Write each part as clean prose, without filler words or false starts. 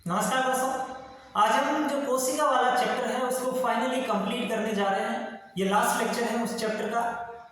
नमस्कार दोस्तों। आज हम जो कोशिका वाला चैप्टर है उसको फाइनली कंप्लीट करने जा रहे हैं। ये लास्ट लेक्चर है उस चैप्टर का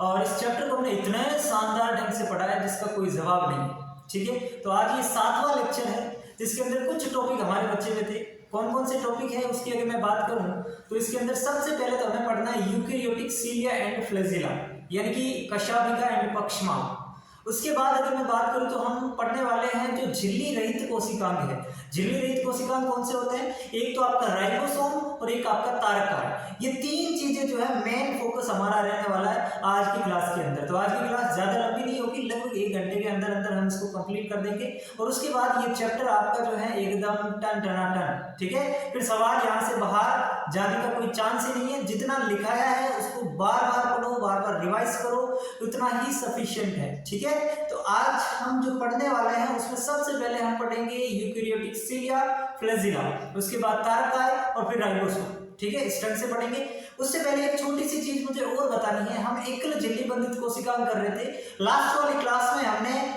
और इस चैप्टर को हमने इतने शानदार ढंग से पढ़ा है जिसका कोई जवाब नहीं। ठीक है, तो आज ये 7वां लेक्चर है जिसके अंदर कुछ टॉपिक हमारे बच्चे में थे। कौन कौन से टॉपिक है उसकी अगर मैं बात करूं तो इसके अंदर सबसे पहले तो हमें पढ़ना है यूकेरियोटिक सीलिया एंड फ्लैजिला, यानी कि कशाभिका एंड पक्षमार्ग। उसके बाद अगर मैं बात करूं तो हम पढ़ने वाले हैं जो झिल्ली रहित कोशिकांग है। झिल्ली रहित कोशिकांग कौन से होते हैं? एक तो आपका राइबोसोम और एक आपका तारक। ये तीन चीजें जो है मेन फोकस हमारा रहने वाला है आज की क्लास के अंदर। तो आज की क्लास ज्यादा लंबी नहीं होगी, लगभग 1 घंटे के अंदर अंदर हम इसको कंप्लीट कर देंगे और उसके बाद ये चैप्टर आपका जो है एकदम टन टनाटन। ठीक है, फिर सवाल यहाँ से बाहर जाने का कोई चांस ही नहीं है। जितना लिखाया है उसको बार बार पढ़ो, बार बार रिवाइज करो, उतना ही सफिशिएंट है। ठीक है, तो आज हम जो पढ़ने वाले हैं उसमें सबसे पहले हम पढ़ेंगे यूकेरियोटिक सीलिया, फ्लैजिला, उसके बाद तारकाय और फिर राइबोसोम। ठीक है, इस ढंग से पढ़ेंगे। उससे पहले एक छोटी सी चीज मुझे और बतानी है। हम एकल झिल्ली बंधित कोशिकांग कर रहे थे। लास्ट वाली क्लास में हमने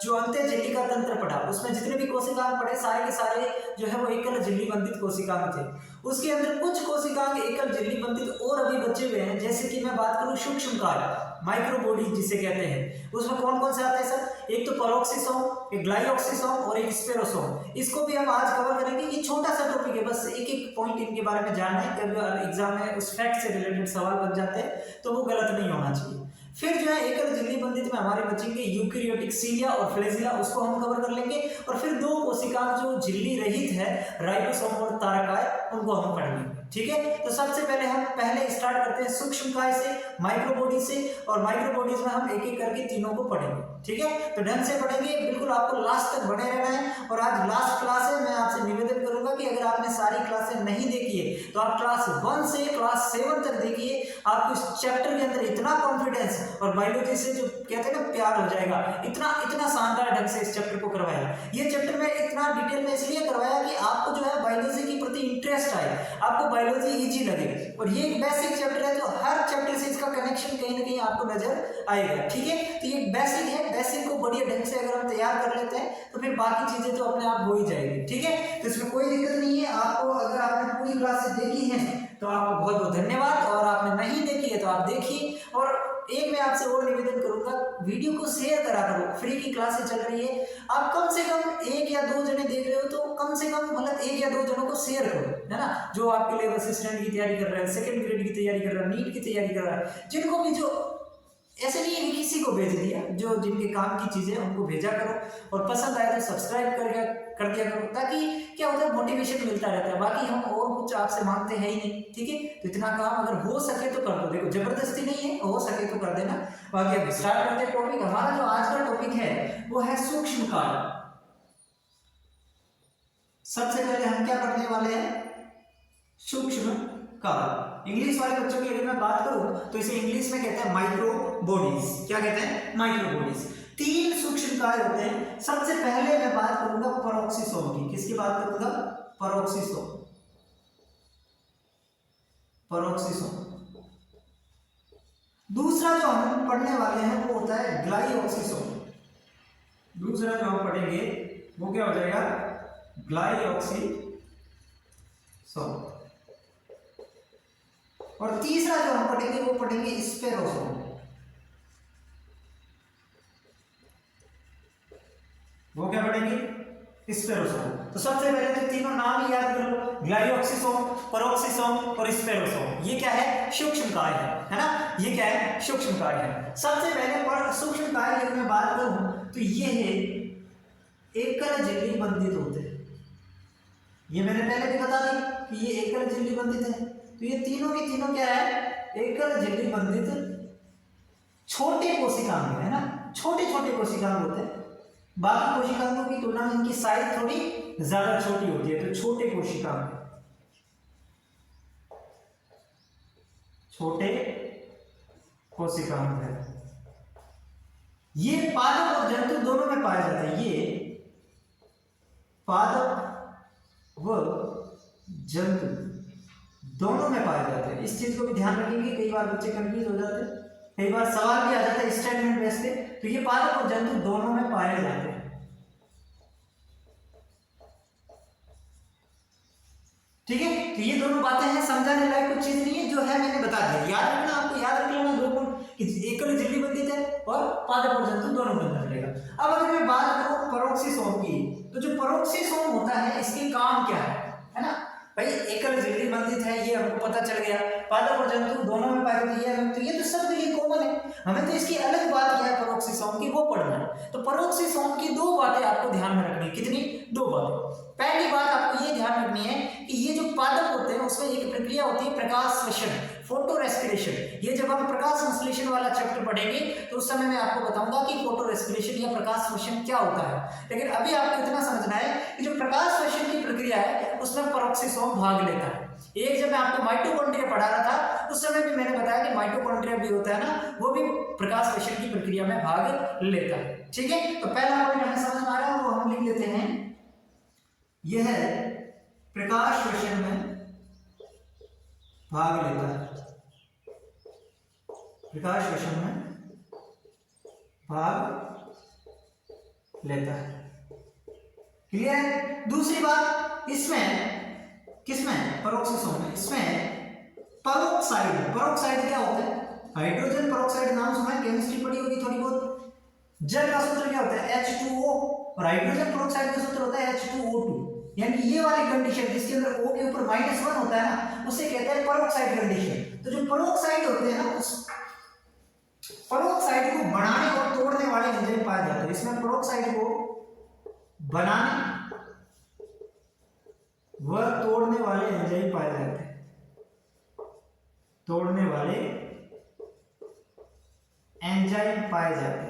जो अंत्य झिल्ली का तंत्र पढ़ा, उसमें जितने भी कोशिकांग पढ़े सारे के सारे जो है वो एकल झिल्ली बंधित कोशिकांग थे। उसके अंदर कुछ कोशिकांग एकल झिल्ली बंधित और अभी बचे हुए हैं, जैसे कि मैं बात करूं सूक्ष्मकाय, माइक्रोबॉडी जिसे कहते हैं। उसमें कौन कौन से आते हैं सर? एक तो पेरोक्सिसोम, एक ग्लाइऑक्सिसोम और एक स्पेरोसोम। इसको भी हम आज कवर करेंगे। ये छोटा सा टॉपिक है, बस एक एक पॉइंट इनके बारे में जानना है। कभी एग्जाम में उस फैक्ट से रिलेटेड सवाल बन जाते हैं तो वो गलत नहीं होना चाहिए। फिर जो है एकल झिल्ली बंधित में हमारे बचेंगे यूकेरियोटिक सीलिया और फ्लैजिला, उसको हम कवर कर लेंगे। और फिर दो कोशिकांग जो झिल्ली रहित है, राइबोसोम और तारकाय, उनको हम पढ़ेंगे। ठीक है, तो सबसे पहले हम स्टार्ट करते हैं सूक्ष्मकाय से, माइक्रोबॉडी से, और माइक्रोबॉडीज में हम एक एक करके तीनों को पढ़ेंगे। ठीक है, तो ढंग से पढ़ेंगे, बिल्कुल आपको लास्ट तक बने रहना है। और आज लास्ट क्लास है, मैं आपसे निवेदन करूंगा कि अगर आपने सारी क्लासें नहीं देखी है तो आप क्लास 1 से क्लास 7 तक देखिए। आपको इस चैप्टर के अंदर इतना कॉन्फिडेंस और बायोलॉजी से जो कहते हैं ना प्यार हो जाएगा। इतना इतना शानदार ढंग से इस चैप्टर को करवाया। ये चैप्टर में इतना डिटेल में इसलिए करवाया कि आपको जो है बायोलॉजी के प्रति इंटरेस्ट आए, आपको बायोलॉजी इजी लगे। और ये एक बेसिक चैप्टर है तो हर चैप्टर से इसका कनेक्शन कहीं ना कहीं आपको नजर आएगा। ठीक है, तो ये बेसिक है, बेसिक को बढ़िया ढंग से अगर हम तैयार कर लेते हैं तो फिर बाकी चीजें तो अपने आप हो ही जाएगी। ठीक है, तो इसमें कोई दिक्कत नहीं है। आपको अगर आपने पूरी क्लास देखी है तो आपको बहुत बहुत धन्यवाद, और आपने नहीं देखी है तो आप देखिए। और एक मैं आपसे और निवेदन करूंगा, वीडियो को शेयर करा करो। फ्री की क्लासें चल रही है, आप कम से कम 1 या 2 जने देख रहे हो तो कम से कम मतलब 1 या 2 जनों को शेयर करो, है ना। जो आपके लिए असिस्टेंट की तैयारी कर रहे हैं, सेकंड ग्रेड की तैयारी कर रहा है, नीट की तैयारी कर रहा है, जिनको भी, जो ऐसे नहीं है कि किसी को भेज दिया, जो जिनके काम की चीजें उनको भेजा करो। और पसंद आए तो सब्सक्राइब कर दिया करो, ताकि क्या होता है मोटिवेशन मिलता रहता है। बाकी हम और कुछ आपसे मांगते हैं ही नहीं। ठीक है, तो इतना काम अगर हो सके तो कर दो। देखो जबरदस्ती नहीं है, हो सके तो कर देना। बाकी अब स्टार्ट करते हैं टॉपिक। हमारा जो आज का टॉपिक है वो है सूक्ष्मकाय। सबसे पहले हम क्या पढ़ने वाले हैं? सूक्ष्मकाय। इंग्लिश वाले बच्चों की अगर मैं बात करूं तो इसे इंग्लिश में कहते हैं माइक्रोबॉडीज। क्या कहते हैं? माइक्रोबॉडीज। 3 सूक्ष्मकाय होते हैं। सबसे पहले मैं बात करूंगा पेरोक्सिसोम की। किसकी बात करूंगा? पेरोक्सिसोम। पेरोक्सिसोम। दूसरा जो हम पढ़ने वाले हैं वो होता है ग्लाइऑक्सिसोम। दूसरा जो हम पढ़ेंगे वो क्या हो जाएगा? ग्लाइऑक्सिसोम। और तीसरा जो हम पढ़ेंगे वो पढ़ेंगे स्पेरोसोम। वो क्या पढ़ेंगे? स्पेरोसोम। तो सबसे पहले तो तीनों नाम ही याद कर लो, ग्लाइऑक्सिसोम, पेरोक्सिसोम और स्पेरोसोम। ये क्या है? सूक्ष्मकाय है ना। ये क्या है? सूक्ष्मकाय है। सबसे पहले सूक्ष्मकाय की अगर मैं बात करूं तो ये है एकल झिल्ली बंधित होते हैं। ये मैंने पहले भी बता दी कि ये एकल झिल्ली बंधित है। तो ये तीनों की तीनों क्या है? एकल झिल्ली बंधित छोटे कोशिकांग है ना। छोटे छोटे कोशिकांग होते हैं। बाकी कोशिकांगों की तुलना में इनकी साइज थोड़ी ज्यादा छोटी होती है, तो छोटे कोशिकांग, छोटे कोशिकांग है। ये पादप और जंतु दोनों में पाए जाते हैं। ये पादप व जंतु दोनों में पाए जाते हैं। इस चीज को भी ध्यान रखेंगे, कई बार बच्चे कंफ्यूज हो जाते हैं, कई बार सवाल भी आ जाता है स्टेटमेंट बेस पे। तो ये पादप और जंतु दोनों में पाए जाते हैं। ठीक है, तो ये दोनों बातें हैं, समझाने लायक कुछ चीज नहीं है, जो है मैंने बता दिया। याद रखना, आपको याद रख लेना 2 पॉइंट कि एकल झिल्ली बंधित है और पादप और जंतु दोनों के अंदर मिलेगा। अब अगर मैं बात करूं परोक्सीसोम की, तो जो परोक्सीसोम होता है इसके काम क्या है ना भाई? एकल झिल्ली बंधित है ये हमको पता चल गया, पादप और जंतु दोनों में पाई जाती है, तो ये तो सब के लिए कॉमन है। हमें तो इसकी अलग बात क्या है परोक्सीसोम की, वो पढ़ना है। तो परोक्सीसोम की 2 बातें आपको ध्यान में रखनी है। कितनी? 2 बातें। पहली बात आपको ये ध्यान रखनी है कि ये जो पादप होते हैं उसमें एक प्रक्रिया होती है प्रकाश श्वसन, फोटो रेस्पिरेशन। ये जब हम प्रकाश संश्लेषण वाला चैप्टर पढ़ेंगे तो उस समय मैं आपको बताऊंगा कि फोटो रेस्पिरेशन या प्रकाश श्वसन क्या होता है। लेकिन अभी आपको इतना समझना है कि जो प्रकाश श्वसन की प्रक्रिया है उसमें परोक्सीसोम भाग लेता है। एक जब मैं आपको माइटोकॉन्ड्रिया पढ़ा रहा था उस समय भी मैंने बताया कि माइटोकॉन्ड्रिया भी होता है ना, वो भी प्रकाश श्वसन की प्रक्रिया में भाग लेता है। ठीक है, तो पहला पॉइंट हमें समझ में आ रहा है, वो हम लिख लेते हैं। यह प्रकाश श्वसन में भाग लेता है, प्रकाश श्वसन में भाग लेता है। क्लियर है? दूसरी बात, इसमें किसमें? परोक्सीसोम में, इसमें परोक्साइड। परोक्साइड क्या होता है? हाइड्रोजन परोक्साइड नाम सुना है, केमिस्ट्री पढ़ी होगी थोड़ी बहुत। जल का सूत्र क्या होता है? H2O, और हाइड्रोजन परोक्साइड का सूत्र होता है H2O2। यानी ये वाली कंडीशन जिसके अंदर O के ऊपर -1 होता है ना, उसे कहते हैं परोक्साइड कंडीशन। तो जो परोक्साइड होते हैं ना, उस परोक्साइड को बनाने और तोड़ने वाले एंजाइम पाए जाते हैं। इसमें परोक्साइड को बनाने व तोड़ने वाले एंजाइम पाए जाते हैं, तोड़ने वाले एंजाइम पाए जाते हैं।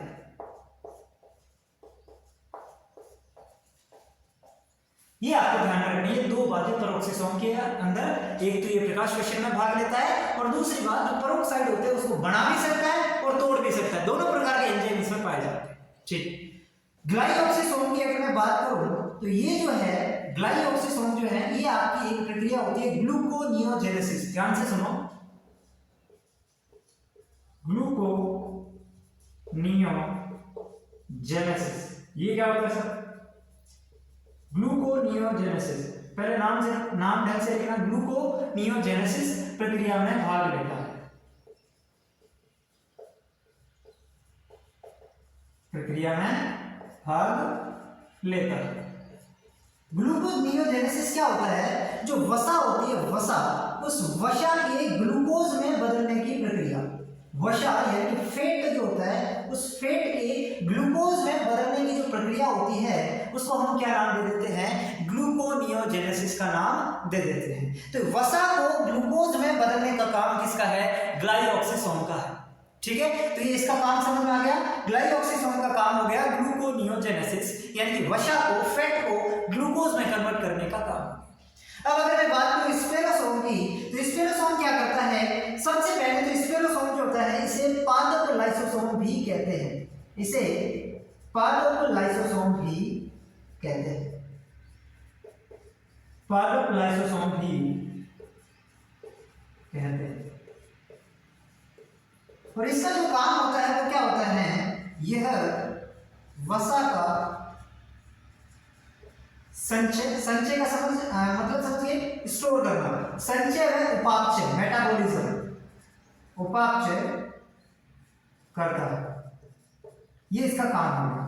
ये आपको ध्यान रखनी है 2 बातें परोक्सीसोम के अंदर। एक तो ये प्रकाश श्वसन में भाग लेता है, और दूसरी बात जो परोक्साइड होते हैं उसको बना भी सकता है और तोड़ भी सकता है। दोनों प्रकार के एंजाइम इसमें पाए जाते हैं। ठीक, ग्लाइऑक्सीसोम की अगर मैं बात करूं तो ये जो है ग्लाइऑक्सीसोम जो है ये आपकी एक प्रक्रिया होती है ग्लूकोनियोजेनेसिस। ध्यान से सुनो, ग्लूकोनियोजेनेसिस ये क्या होता है सर? ग्लूकोनियोजेनेसिस, पहले नाम ढंग से लिखना, ग्लूकोनियोजेनेसिस प्रक्रिया में भाग लेता है, प्रक्रिया में भाग लेता है। ग्लूकोनियोजेनेसिस क्या होता है? जो वसा होती है, वसा, उस वसा के ग्लूकोज में बदलने की प्रक्रिया। वसा यानी फैट जो होता है, उस फैट के ग्लूकोज में बदलने की जो प्रक्रिया होती है उसको हम क्या नाम दे देते हैं? ग्लूकोनियोजेनेसिस का नाम दे देते हैं। तो वसा को ग्लूकोज में बदलने का काम किसका है? ग्लाइऑक्सीसोम का है। ठीक है, तो ये इसका काम समझ में आ गया। ग्लाइऑक्सीसोम का काम हो गया ग्लूकोनियोजेनेसिस, यानी कि वसा को, फैट को ग्लूकोज में कन्वर्ट करने का काम। अब अगर मैं बात करूं स्पेरोसोम की, तो स्पेरोसोम क्या करता है? सबसे पहले तो स्पेरोसोम जो होता है इसे पादप लाइसोसोम भी कहते हैं, इसे पादप लाइसोसोम भी कहते हैं, पादप लाइसोसोम भी कहते हैं। और इसका जो काम होता है वो क्या होता है? यह वसा का संचय का मतलब समझिए, स्टोर करना। संचय है उपापचय, मेटाबॉलिज्म, उपापचय करता है, ये इसका काम हो गया।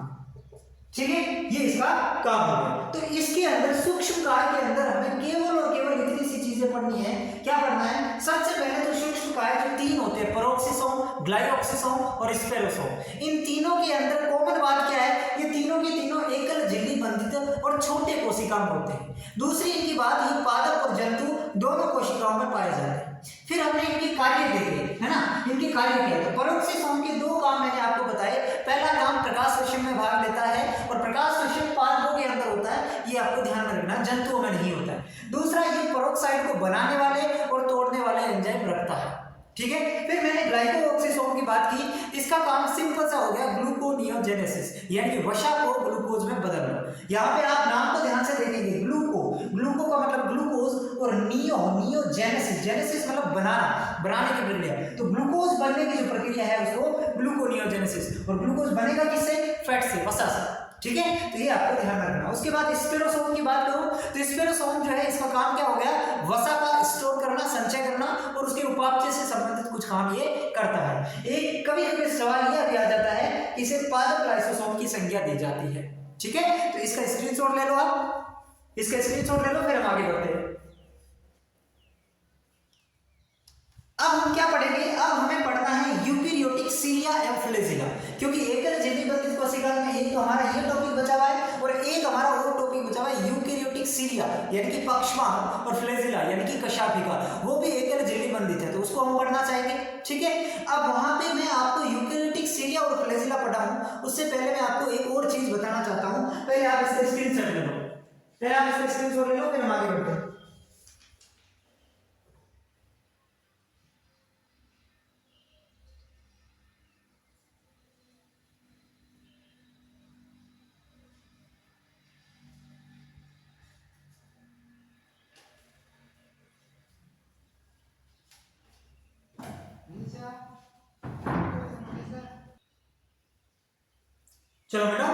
ठीक है, ये इसका काम हो गया। तो इसके अंदर सूक्ष्म काय के अंदर हमें केवल और केवल इतनी सी चीजें पढ़नी है। क्या पढ़ना है? सबसे पहले तो सूक्ष्म काय जो 3 होते हैं, परोक्सीसोम, ग्लाइऑक्सीसोम और स्पेरोसोम, इन तीनों के अंदर कॉमन बात क्या है? ये तीनों की तीनों एकल झिल्ली बंधित और छोटे कोशिका में होते हैं। दूसरी इनकी बात, ये पादप और जंतु दोनों कोशिकाओं में पाए जाते हैं। फिर हमने इनकी कार्य देखे, है ना, इनके कार्य क्या है? तो परोक्सीसोम के 2 काम मैंने आपको बताए। पहला काम प्रकाश श्वसन में भाग लेता है, और प्रकाश श्वसन पादपों के अंदर होता है, ये आपको ध्यान में रखना, जंतुओं में नहीं होता है। दूसरा, ये परोक्साइड को बनाने वाले और तोड़ने वाले एंजाइम रखता है। ठीक है, फिर मैंने ग्लाइकोऑक्सीसोम की बात की, इसका काम सिंपल सा हो गया ग्लूकोनियोजेनेसिस, यानी कि वसा को ग्लूकोज में बदलना। यहाँ पे आप नाम को ध्यान से देखेंगे, ग्लूको, ग्लूको का मतलब ग्लूकोज, और नियोजेनेसिस, जेनेसिस मतलब बनाना, बनाने की प्रक्रिया। तो ग्लूकोज बनने की जो प्रक्रिया है उसको ग्लूकोनियोजेनेसिस, और ग्लूकोज बनेगा किससे? फैट से, वसा से। ठीक है, तो ये आपको ध्यान रखना। उसके बाद स्पेरोसोम की बात करूं तो स्पेरोसोम जो है इसका काम क्या हो गया, वसा का स्टोर करना, संचय करना और उसके उपापचय से संबंधित कुछ काम ये करता है। एक कभी कभी सवाल यह भी आ जाता है कि इसे पादप लाइसोसोम की संज्ञा दी जाती है। ठीक है, तो इसका स्क्रीनशॉट ले लो, आप इसका स्क्रीनशॉट ले लो, फिर हम आगे बढ़ते हैं। अब हम क्या पढ़ेंगे, अब हमें पढ़ना है यूकेरियोटिक सीलिया एवं फ्लैजिला, क्योंकि एकल झिल्लीबंधित कोशिका में एक तो हमारा ये टॉपिक बचा हुआ है और एक हमारा और टॉपिक बचा हुआ है यूकेरियोटिक सीलिया यानी कि पक्षवाहक और फ्लैजिला यानी कि कशाभिका, वो भी एकल झिल्लीबंधित है, तो उसको हम पढ़ना चाहेंगे। ठीक है, अब वहां पे मैं आपको यूकेरियोटिक सीलिया और फ्लैजिला पढ़ाऊं उससे पहले मैं आपको एक और चीज बताना चाहता हूं। पहले आप इसका स्क्रीनशॉट ले लो, पहले आप इसका स्क्रीनशॉट ले लो, फिर हम आगे बढ़ते हैं। चलो बेटा,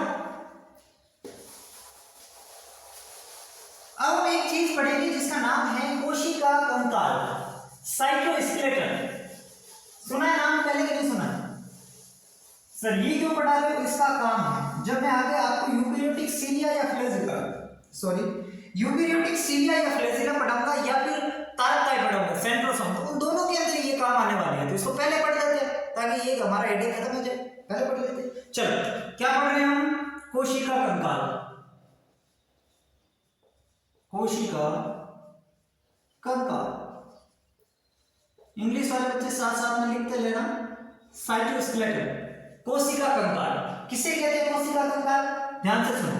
अब हम एक चीज पढ़ेंगे जिसका नाम है कोशिका कंकाल, साइटोस्केलेटन। सुना है नाम पहले कि नहीं सुना? सर ये क्यों पढ़ा रहे हो, इसका काम है जब मैं आगे आपको यूकेरियोटिक सीलिया या फ्लैजिला, यूकेरियोटिक सीलिया या फ्लैजिला पढ़ाऊंगा या फिर तारकाई पढ़ाऊंगा, सेंट्रोसोम, तो उन दोनों के अंदर ये काम आने वाले हैं, तो इसको पहले पढ़ लेते हैं ताकि ये हमारा आइडिया खत्म हो जाए। पहले पढ़ लेते हैं। चलो क्या पढ़ रहे हैं हम, कोशिका कंकाल, कोशिका कंकाल। इंग्लिश वाले बच्चे साथ साथ में लिखते लेना, साइटोस्केलेटन, कोशिका कंकाल। किसे कहते हैं कोशिका कंकाल, ध्यान से सुनो।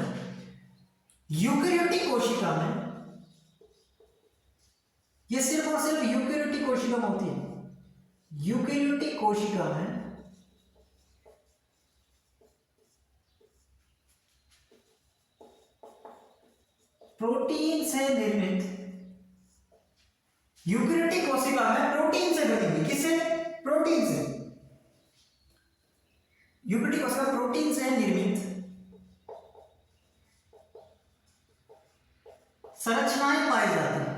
यूकेरियोटिक कोशिका में, ये सिर्फ और सिर्फ यूकेरियोटिक कोशिका में होती है। यूकेरियोटिक कोशिका में प्रोटीन से निर्मित, यूकेरियोटिक कोशिका में प्रोटीन से बनी हुई, किससे, प्रोटीन से, यूकेरियोटिक कोशिका प्रोटीन से निर्मित संरचनाएं पाई जाती हैं।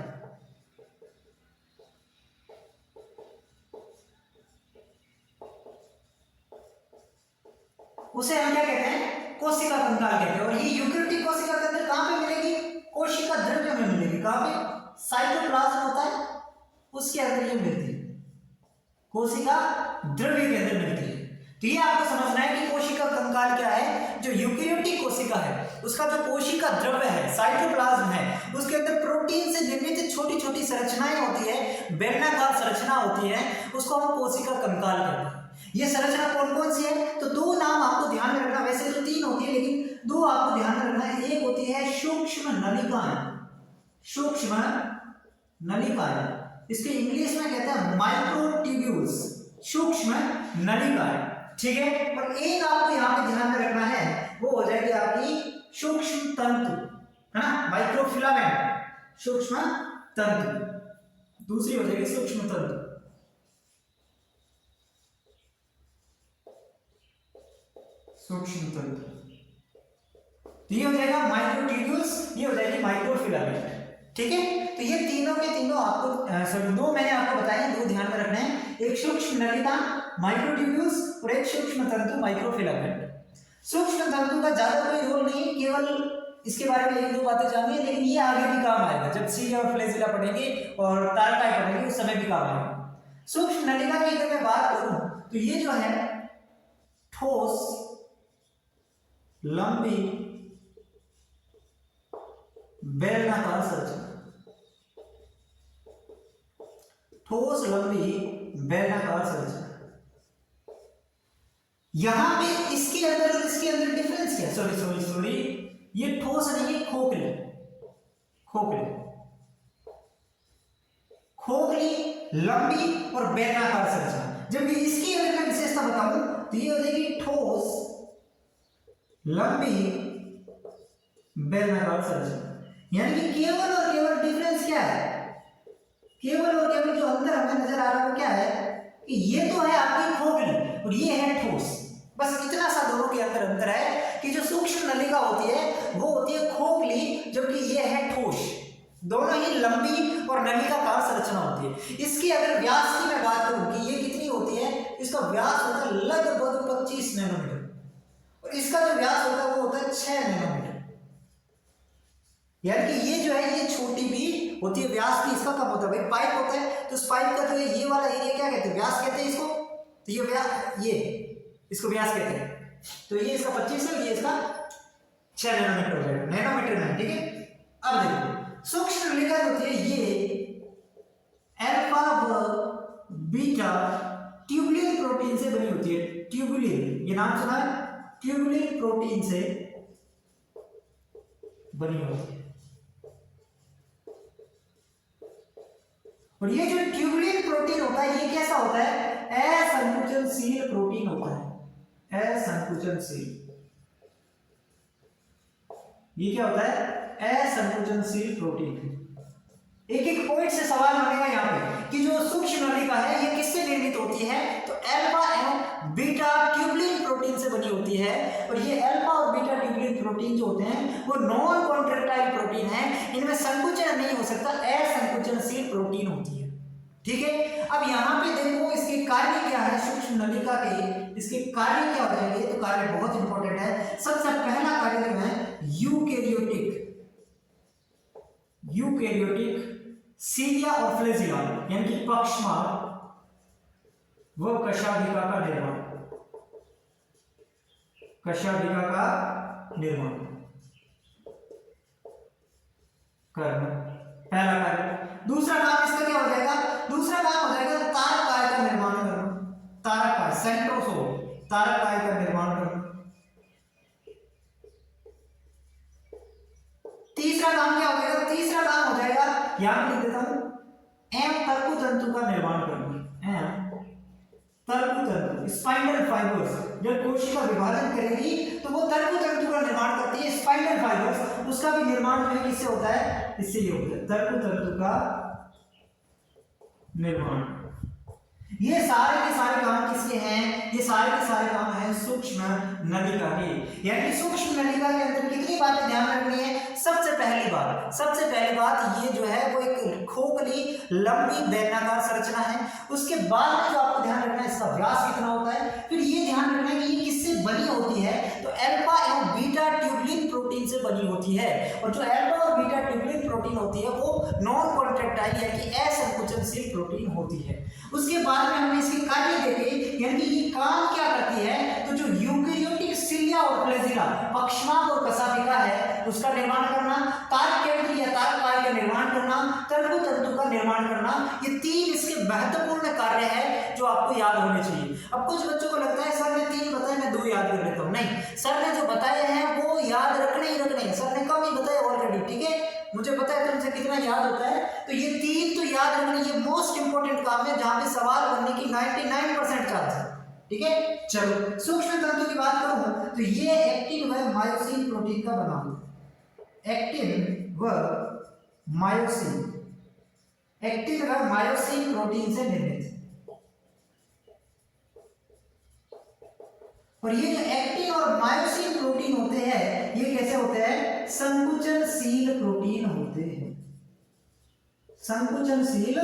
उसे हम क्या कहते हैं, कोशिका कंकाल कहते हैं। और ये यूकेरियोटिक कोशिका के अंदर कहां पे मिलेगी, कोशिका द्रव्य में मिलेगी। कहां पे, साइटोप्लाज्म होता है उसके अंदर ये मिलती है, कोशिका द्रव्य के अंदर मिलती है। तो ये आपको समझना है कि कोशिका कंकाल क्या है, जो यूकेरियोटिक कोशिका है उसका जो कोशिका द्रव्य है, साइटोप्लाज्म है, उसके अंदर प्रोटीन से निर्मित छोटी छोटी संरचनाएं होती है, बेलनाकार संरचना होती है, उसको हम कोशिका कंकाल कहते हैं। ये संरचना कौन कौन सी है, तो दो नाम आपको ध्यान में रखना, वैसे तो तीन होती है लेकिन दो आपको ध्यान में रखना है। एक होती है सूक्ष्म नलिकाएं, सूक्ष्म नलिकाएं, इसके इंग्लिश में कहते हैं माइक्रोट्यूब्यूल्स, सूक्ष्म नलिकाएं। ठीक है, और एक आपको यहाँ पे ध्यान में रखना है, वो हो जाएगी आपकी सूक्ष्म तंतु, है ना, माइक्रोफिलामेंट, सूक्ष्म तंतु। दूसरी हो जाएगी सूक्ष्म तंतु, सूक्ष्म तंतु। तो ये हो जाएगा माइक्रोट्यूब्यूल्स, ये हो जाएगी माइक्रोफिलामेंट। ठीक है, तो ये तीनों के तीनों आपको सॉरी दो मैंने आपको बताए, दो ध्यान में रखने हैं, एक सूक्ष्म नलिका माइक्रोट्यूब्यूल्स और एक सूक्ष्म तंतु माइक्रोफिलामेंट। सूक्ष्म तंतु का ज्यादा कोई रोल नहीं, केवल इसके बारे में एक दो बातें जानिए, लेकिन ये आगे भी काम आएगा जब सीलिया और फ्लैजिला पढ़ेंगे और तारकाई पढ़ेंगे उस समय भी काम आएगा। सूक्ष्म नलिका की अगर मैं बात करूं तो ये जो है ठोस, लंबी, बेलनाकार संरचना, ठोस लंबी बेलनाकार संरचना। यहां पे इसके अंदर और इसके अंदर डिफरेंस क्या, सॉरी ये ठोस नहीं है, खोखली, खोखली, खोखली, लंबी और बेलनाकार संरचना। जबकि इसकी अगर मैं विशेषता बताऊं तो ये हो जाएगी ठोस, लंबी, बेलनाकार संरचना। यानी कि केवल और केवल डिफरेंस क्या है, केवल और केवल जो अंतर हमें नजर आ रहा है वो क्या है कि ये तो है आपकी खोखली और ये है ठोस। बस इतना सा दोनों के अंदर अंतर है कि जो सूक्ष्म नलिका होती है वो होती है खोखली, जबकि ये है ठोस। दोनों ही लंबी और नलिकाकार संरचना होती है। इसकी अगर व्यास की मैं बात करूं कि ये कितनी होती है, इसका व्यास होता है लगभग 25 नैनोमीटर और इसका जो व्यास होता है वो होता है 6 नैनोमीटर। यानी कि ये जो है ये छोटी भी होती है, व्यास भी इसका कम होता है। भाई पाइप होता है तो इस पाइप का जो है ये वाला एरिया क्या कहते हैं, व्यास कहते हैं इसको। तो ये व्यास, ये इसको व्यास कहते हैं। तो ये इसका 25 है, ये इसका 6 नैनोमीटर हो जाएगा, नैनोमीटर में, ठीक है। अब देखो सूक्ष्म नलिका होती है ये अल्फा व बीटा ट्यूबुलिन प्रोटीन से बनी होती है। ट्यूबुलिन, ये नाम सुना है, ट्यूबुलिन प्रोटीन से बनी होती है। और ये जो ट्यूबुलिन प्रोटीन होता है ये कैसा होता है, असंकुचनशील प्रोटीन होता है, असंकुचनशील। ये क्या होता है, असंकुचनशील प्रोटीन। एक एक पॉइंट से सवाल बनेगा यहाँ पे कि जो सूक्ष्म नलिका है ये किससे निर्मित होती है, तो अल्फा एवं बीटा ट्यूबुलिन प्रोटीन से बनी होती है। और ये अल्फा और बीटा ट्यूबुलिन प्रोटीन जो होते हैं वो नॉन कॉन्ट्रैक्टाइल प्रोटीन है, इनमें संकुचन नहीं हो सकता, असंकुचनशील प्रोटीन होती है, ठीक है। अब यहाँ पे देखो इसके कार्य क्या है, सूक्ष्म नलिका के इसके कार्य क्या हो जाएंगे, तो कार्य बहुत इंपॉर्टेंट है। सबसे पहला कार्य जो है यूकैरियोटिक, यूकैरियोटिक सीलिया और फ्लैजिला यानी कि पक्षमार व कशाभिका का निर्माण, कशाभिका का निर्माण करना, पहला कार्य। दूसरा काम इसका क्या हो जाएगा, दूसरा काम हो जाएगा तारक का निर्माण करना, तारक, सेंट्रोसोम, तारक का निर्माण करना। तीसरा काम क्या हो जाएगा, तीसरा काम हो जाएगा यहां लिख देता हूं, एम तर्कु तंतु का निर्माण करना, एम तर्कु तंतु, स्पाइनल फाइबर्स। जब कोशिका विभाजन करेगी तो वो तर्कु तंतु का निर्माण करती है, स्पाइनल फाइबर्स, उसका भी निर्माण जो है किससे होता है, इससे ही होता है, तर्कु तंतु का निर्माण। ये सारे के सारे काम किसके हैं, ये सारे के सारे काम हैं सूक्ष्म नलिका के। यानी सूक्ष्म नलिका के अंदर कितनी बातें ध्यान रखनी है, सबसे पहली बात ये जो है वो एक खोखली लंबी बेलनाकार संरचना है। उसके बाद में जो आपको ध्यान रखना है इसका व्यास कितना होता है, फिर ये ध्यान रखना है कि ये किससे बनी होती है, तो अल्फा एवं बीटा ट्यूबुलिन प्रोटीन से बनी होती है। और जो अल्फा और बीटा ट्यूबुलिन प्रोटीन होती है वो नॉन कॉन्ट्रैक्टाइल यानी कि असंकुचनशील प्रोटीन होती है। उसके बाद में हमने इसके कार्य देखे, यानी कि ये काम क्या करती है, तो जो यूकैरियोटिक सीलिया और फ्लैजिला, पक्षमार्ग और कशाभिका है उसका निर्माण करना, तारक केंद्र या तारक काय का निर्माण करना, तर्कु तंतु का निर्माण करना, ये तीन इसके महत्वपूर्ण कार्य है जो आपको याद होने चाहिए। अब कुछ बच्चों को लगता है सर ने 3 बताए मैं 2 याद कर लेता हूँ, नहीं, सर ने जो बताए हैं वो याद रखने ही रखने, सर ने कम ही बताया ऑलरेडी, ठीक है। मुझे पता है तुमसे कितना याद होता है, तो ये 3 तो याद रखने, ये मोस्ट इंपोर्टेंट काम है जहां पे सवाल बनने की 99% चांस है, ठीक है। चलो सूक्ष्म तंतु की बात करूं तो ये एक्टिन व मायोसिन प्रोटीन का बना हुआ है, एक्टिन व मायोसिन, एक्टिन व मायोसिन प्रोटीन से निर्मित है। और ये जो एक्टिन और मायोसिन प्रोटीन होते हैं ये कैसे होते हैं, संकुचनशील प्रोटीन होते हैं, संकुचनशील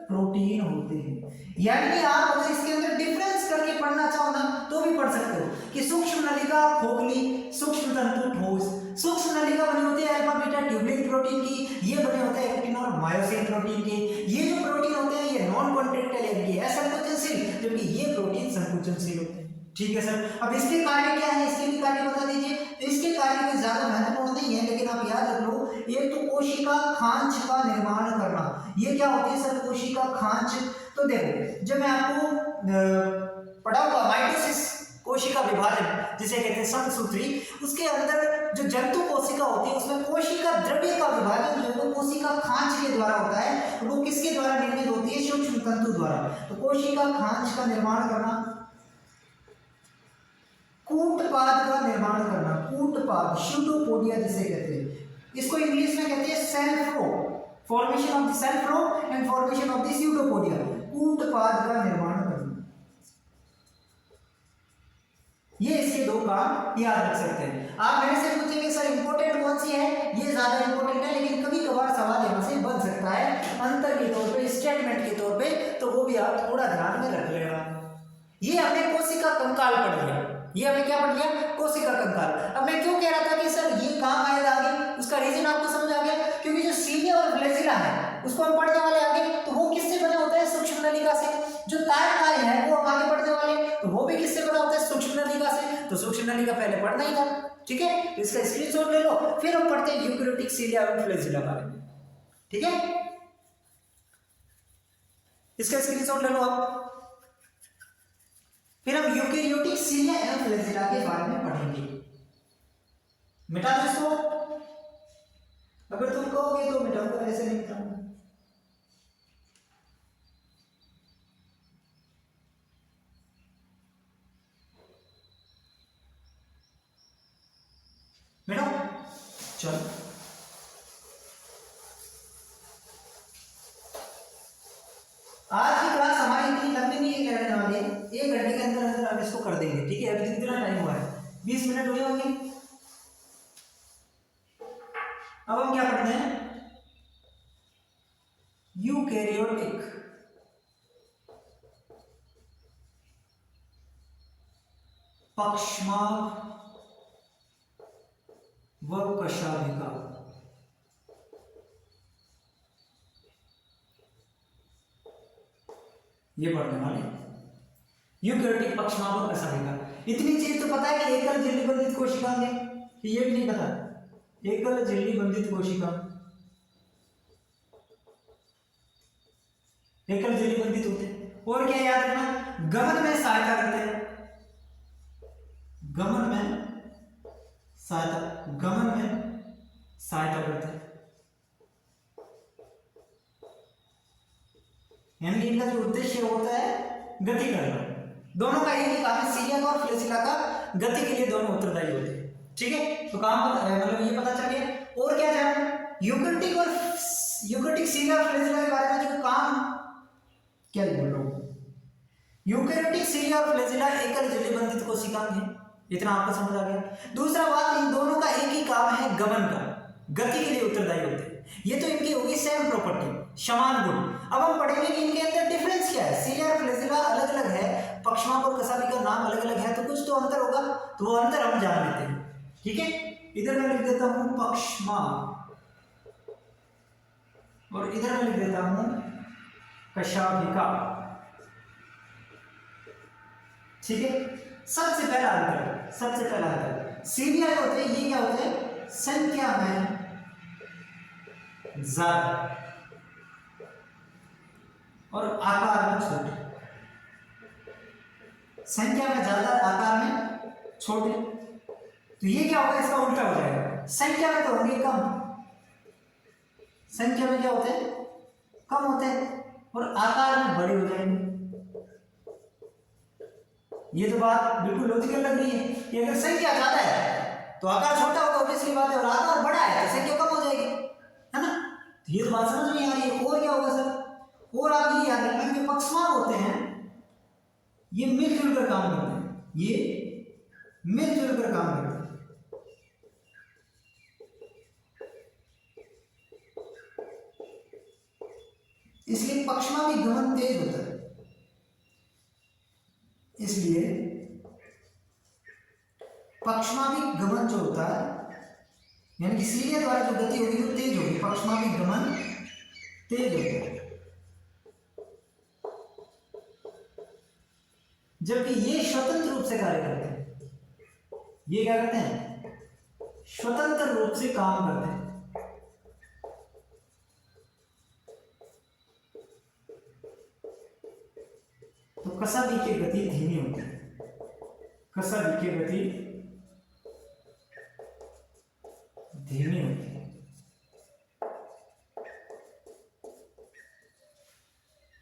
प्रोटीन होते हैं। यानी कि आप अगर इसके अंदर डिफरेंस करके पढ़ना चाहो ना तो भी पढ़ सकते हो कि सूक्ष्म नलिका खोखली, सूक्ष्म तंतु ठोस। सूक्ष्म नलिका बनी होती है अल्फा बीटा ट्यूबुलिन प्रोटीन की, ये बने होते हैं एक्टिन और मायोसिन प्रोटीन के। ये जो प्रोटीन होते हैं ये नॉन कॉन्ट्रैक्टाइल यानी कि असंकुचनशील, जबकि ये प्रोटीन संकुचनशील होते हैं, ठीक है सर। अब इसके कार्य क्या है, इसके भी कार्य बता दीजिए। तो इसके कार्य में ज्यादा महत्वपूर्ण नहीं है, लेकिन आप याद रख लो, एक तो कोशिका खांच का निर्माण करना। ये क्या होती है सर, कोशिका खांच। तो देखो जब मैं आपको पढ़ाऊंगा माइटोसिस, कोशिका विभाजन जिसे कहते हैं समसूत्री, उसके अंदर जो जंतु कोशिका होती है उसमें कोशिका द्रव्य का विभाजन जो है वो कोशिका खांच के द्वारा होता है। वो किसके द्वारा निर्मित होती है, सूक्ष्म तंतु द्वारा। तो कोशिका खांच का निर्माण करना, कूटपाद का निर्माण करना, कूटपाद, स्यूडोपोडिया जिसे कहते हैं, इसको इंग्लिश में कहते हैं cell flow, formation of the cell flow and formation of the pseudopodia, कूटपाद का निर्माण करना। ये इसके दो काम याद रख सकते हैं। आप मेरे से पूछेंगे सर इंपॉर्टेंट कौन सी है, ये ज्यादा इंपॉर्टेंट है, लेकिन कभी कभार सवाल यहाँ से बन सकता है अंतर के तौर पे, स्टेटमेंट के तौर पे, तो वो भी आप थोड़ा ध्यान में रख लेना। ये हमने कोशिका कंकाल पढ़ लिया, ये हमने क्या पढ़ लिया, कोशिका कंकाल। अब मैं क्यों कह रहा था कि सर ये काम आएगा आगे, उसका रीजन आपको समझ आ गया, क्योंकि जो सीलिया और फ्लैजिला है उसको हम पढ़ने वाले आगे, तो वो किससे बना होता है, सूक्ष्म नलिका से। जो तारकाय है वो हम आगे पढ़ने वाले, तो वो भी किससे बना होता है, सूक्ष्म नलिका से। तो सूक्ष्म नलिका पहले पढ़ना ही था, ठीक है, तो इसका स्क्रीनशॉट ले लो, फिर हम पढ़ते हैं यूकेरियोटिक सीलिया और फ्लैजिला बारे में, ठीक है, इसका स्क्रीनशॉट ले लो आप। फिर हम यूकेरियोटिक सीलिया एवं फ्लैजिला के बारे में पढ़ेंगे। मिटा दो इसको, अगर तुम कहोगे तो मिटाऊंगा, ऐसे नहीं मिटाऊंगा। मिटाओ, चलो आज की क्लास हमारी इतनी लंबी नहीं रहने वाली है, 1 घंटे के अंदर अंदर हम इसको कर देंगे, ठीक है। अभी कितना टाइम हुआ है, 20 मिनट हुए होंगे। अब हम क्या पढ़ते हैं, यूकेरियोटिक पक्षमार्ग व कशाभिका। ये पढ़ने वाले यूकेरियोटिक पक्षमार्ग व कशाभिका। इतनी चीज तो पता है कि एकल झिल्ली बंधित कोशिकाएं हैं, ये भी नहीं पता, एकल झिल्ली बंधित कोशिका, एकल झिल्ली बंधित होते हैं। और क्या याद रखना, गमन में सहायता करते हैं, गमन में सहायता, गमन में सहायता करते हैं, यानी कि इनका जो उद्देश्य होता है गति करना। दोनों का एक ही काम है, सीलिया का और फ्लैजिला का गति के लिए दोनों उत्तरदायी होते हैं, ठीक है। तो काम मतलब ये पता चल गया। और क्या जाना, यूकेरियोटिक और यूकेरियोटिक सीलिया और फ्लैजिला के बारे में जो काम, क्या बोल रहा हूं, यूकेरियोटिक सीलिया और फ्लैजिला एकल झिल्ली बंधित कोशिकाएं हैं, इतना आपको समझ आ गया। दूसरा बात, इन दोनों का एक ही काम है गमन का, गति के लिए उत्तरदायी होते हैं। ये तो इनकी होगी सेम प्रॉपर्टी, समान गुण। अब हम पढ़ेंगे कि इनके अंदर डिफरेंस क्या है, सीलिया और फ्लैजिला अलग अलग है, पक्षमार्ग और कशाभिका नाम अलग अलग है, तो कुछ तो अंतर होगा, तो वो अंतर हम जान लेते हैं, ठीक है। इधर मैं लिख देता हूं पक्षमार्ग और इधर मैं लिख देता हूं कशाभिका, ठीक है। सबसे पहला अंतर, सबसे पहला अंतर, सीलिया जो होते हैं ये क्या होते हैं, संख्या में ज्यादा और आकार में छोटे, संख्या में ज्यादा, आकार में छोटे। तो ये क्या होगा, इसका उल्टा हो जाएगा, संख्या में तो होंगे कम, संख्या में क्या होते हैं, कम होते हैं, और आकार में बड़े हो जाएंगे। ये तो बात बिल्कुल लॉजिकल लग रही है कि अगर संख्या ज्यादा है तो आकार छोटा होगा, ऑब्वियसली बात है, और आकार बड़ा है तो संख्या कम हो जाएगी, है ना। तो ये तो बात समझ में आ रही है। और क्या होगा सर, और आप ये याद रखना कि पक्षमार्ग होते हैं ये मिलजुल कर काम करते हैं, ये मिलजुल कर काम करते हैं, इसलिए पक्षमार्ग गमन तेज होता है। इसलिए पक्षमार्ग गमन जो होता है, यानी कि सीलिया द्वारा जो गति होगी वो तेज होगी, पक्षमार्ग गमन तेज होता है, जबकि ये स्वतंत्र रूप से कार्य करते हैं। ये क्या करते हैं, स्वतंत्र रूप से काम करते हैं। तो कशाभिका की गति धीमी होती है, कशाभिका की गति धीमी होती है।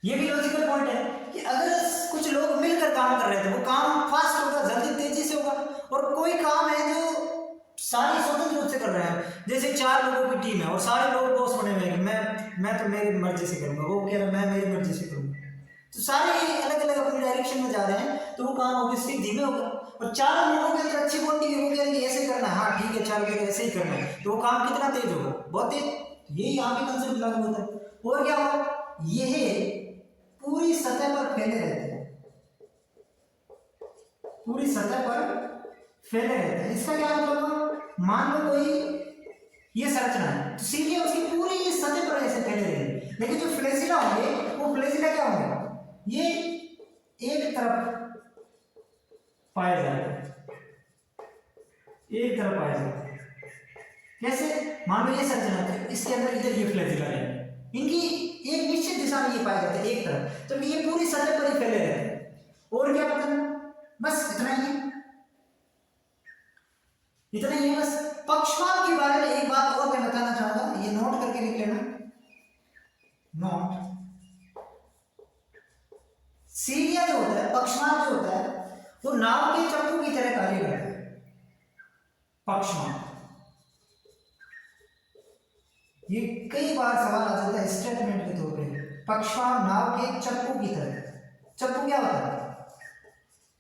ये भी लॉजिकल पॉइंट है कि अगर कुछ लोग मिलकर काम कर रहे थे वो काम फास्ट होगा, जल्दी तेजी से होगा, और कोई काम है जो सारे स्वतंत्र रूप से कर रहे हैं, जैसे 4 लोगों की टीम है और सारे लोग बॉस बने हुए हैं, मैं तो मेरी मर्जी से करूंगा, वो कह रहा मैं मेरी मर्जी से करूंगा, तो सारे अलग अलग अपनी डायरेक्शन में जा रहे हैं, तो वो काम ऑब्वियसली धीमे होगा। और चारों लोगों के अंदर अच्छी बॉन्डिंग है, वो कह रहे हैं ऐसे करना है, हाँ ठीक है चारों के अंदर ऐसे ही करना है, तो वो काम कितना तेज होगा, बहुत तेज। ये यहाँ पे कंसेप्ट लागू होता है। और क्या होगा, ये पूरी सतह पर फैले रहते हैं, पूरी सतह पर फैले रहते हैं। इसका क्या मतलब हुआ, मान लो कोई ये संरचना है, तो सीधे उसकी पूरी सतह पर ऐसे फैले रहेंगे, लेकिन जो फ्लैजिला होंगे वो फ्लैजिला क्या होंगे, ये एक तरफ पाए जाते हैं, एक तरफ पाए जाते हैं। कैसे, मान लो ये संरचना है, इसके अंदर इधर ये फ्लैजिला है, इनकी एक निश्चित दिशा में ये पाए जाते हैं एक तरफ, तो ये पूरी सतह पर ही फैले रहते हैं। और क्या पता, बस इतना ही है, इतना ही है बस। पक्षपात के बारे में एक बात और मैं बताना चाहूंगा, ये नोट करके लिख लेना, नोट। सीरिया जो होता है, पक्षपात जो होता है, वो नाव के चप्पू की तरह कार्य करता है। पक्षपात, ये कई बार सवाल आ जाता है स्टेटमेंट के तौर पे, पक्षपात नाव के चप्पू की तरह। चप्पू क्या होता है,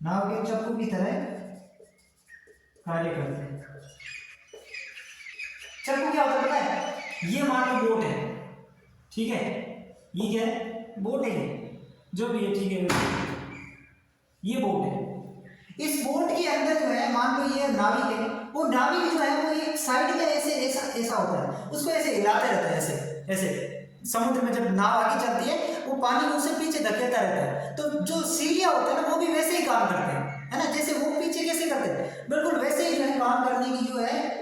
नाव के चप्पू की तरह कार्य करते हैं। चप्पू क्या होता है पता है, ये मान लो बोट है, ठीक है, ये क्या है, बोट है, जो भी है ठीक है, ये बोट है। इस बोट के अंदर जो है, मान लो ये नाविक है, वो नाविक जो है वो एक साइड में ऐसे ऐसा ऐसा होता है, उसको ऐसे हिलाते रहता है, ऐसे ऐसे। समुद्र में जब नाव आगे चलती है, वो पानी को उससे पीछे धकेलता रहता है। तो जो सीरिया होता है ना, वो भी वैसे ही काम करते हैं, है ना, जैसे वो पीछे कैसे करते हैं, बिल्कुल वैसे ही जो है काम करने की जो है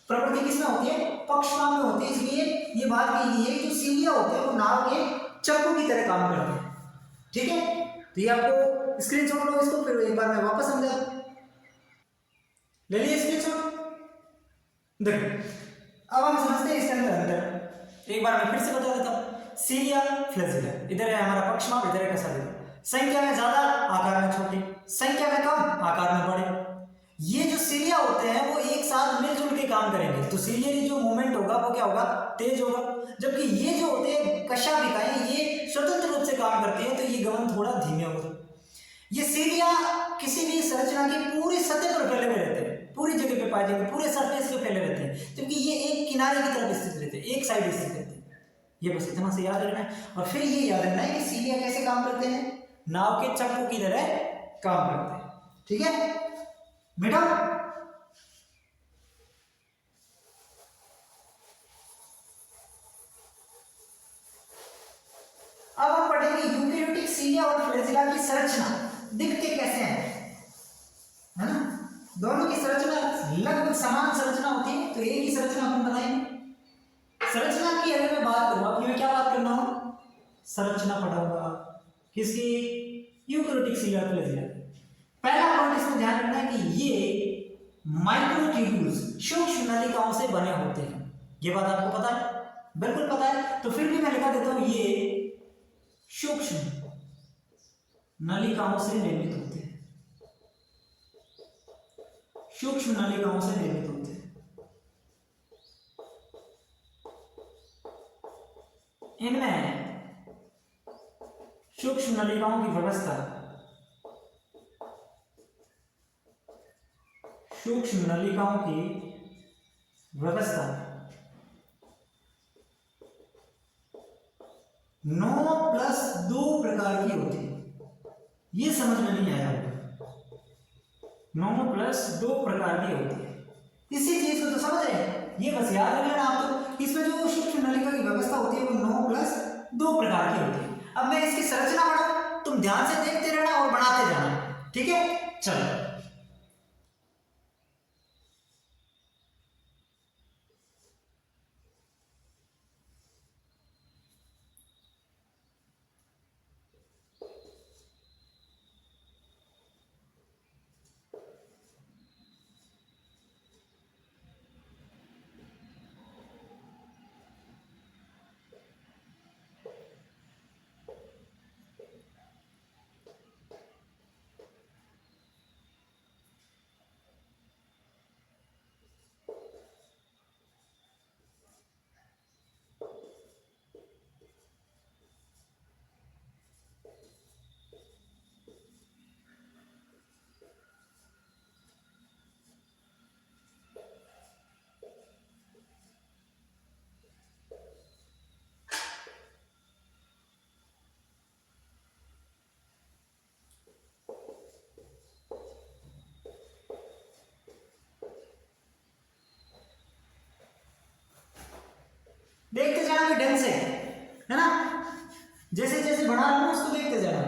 प्रवृत्ति किसमें होती है, पक्षपात में होती है। इसलिए ये बात कही गई है कि जो सीरिया होते हैं वो नाव के चप्पू की तरह काम करते हैं, ठीक है। तो ये आपको स्क्रीनशॉट लो इसको, फिर एक बार मैं वापस समझा, ले लिए स्क्रीनशॉट। देखो अब हम समझते हैं इसके अंदर अंतर, एक बार मैं फिर से बता देता हूँ। सीरिया फ्लैजिला, इधर है हमारा पक्षपात, इधर है कैसा, संख्या में ज्यादा आकार में छोटे, संख्या में कम आकार में बड़े। ये जो सीरिया होते हैं वो एक साथ मिलजुल के काम करेंगे, तो सीरियली जो मूवमेंट होगा वो क्या होगा, तेज होगा। जबकि ये जो होते हैं कशाभिकाएं, ये स्वतंत्र रूप से काम करते हैं, तो ये गमन थोड़ा धीमे होगा। ये सीरिया किसी भी संरचना की पूरी सतह पर फैले हुए रहते हैं, पूरी जगह पे पाए जाएंगे, पूरे सरफेस पे फैले रहते हैं, जबकि ये एक किनारे की तरफ स्थित रहते हैं, एक साइड स्थित रहते हैं। ये बस इतना से याद रखना है। और फिर ये याद रखना है कि सीरिया कैसे काम करते हैं, नाव के चप्पू की तरह काम करते हैं, ठीक है बेटा। अब हम पढ़ेंगे यूकेरियोटिक सीरिया और फ्लैजिला की संरचना दिखते कैसे हैं, है ना। दोनों की संरचना लगभग समान संरचना होती है, तो एक ही संरचना हम बनाएंगे। संरचना की अगर मैं बात करूं, अब मैं क्या बात करना हूं, संरचना पढ़ाऊंगा किसकी, यूकेरियोटिक सीरिया और फ्लैजिला। पहला पॉइंट इसमें ध्यान रखना है कि ये माइक्रोट्यूब्यूल्स, सूक्ष्म नलिकाओं से बने होते हैं। ये बात आपको पता है, बिल्कुल पता है, तो फिर भी मैं लिखा देता हूं, ये सूक्ष्म नलिकाओं से निर्मित होते हैं, सूक्ष्म नलिकाओं से निर्मित होते हैं। इनमें सूक्ष्म नलिकाओं की व्यवस्था, सूक्ष्म नलिकाओं की व्यवस्था 9+2 प्रकार की होती है। ये समझ में नहीं आया होगा, 9+2 प्रकार की होती है। इसी चीज को तो समझ रहे हैं, ये बस याद रख लेना आप, तो इसमें जो सूक्ष्म नलिका की व्यवस्था होती है वो 9+2 प्रकार की होती है। अब मैं इसकी संरचना बनाऊं, तुम ध्यान से देखते रहना और बनाते जाना, ठीक है। चलो जाना भी ढंग से, है ना, जैसे जैसे बना रहा हूं उसको देखते जाना।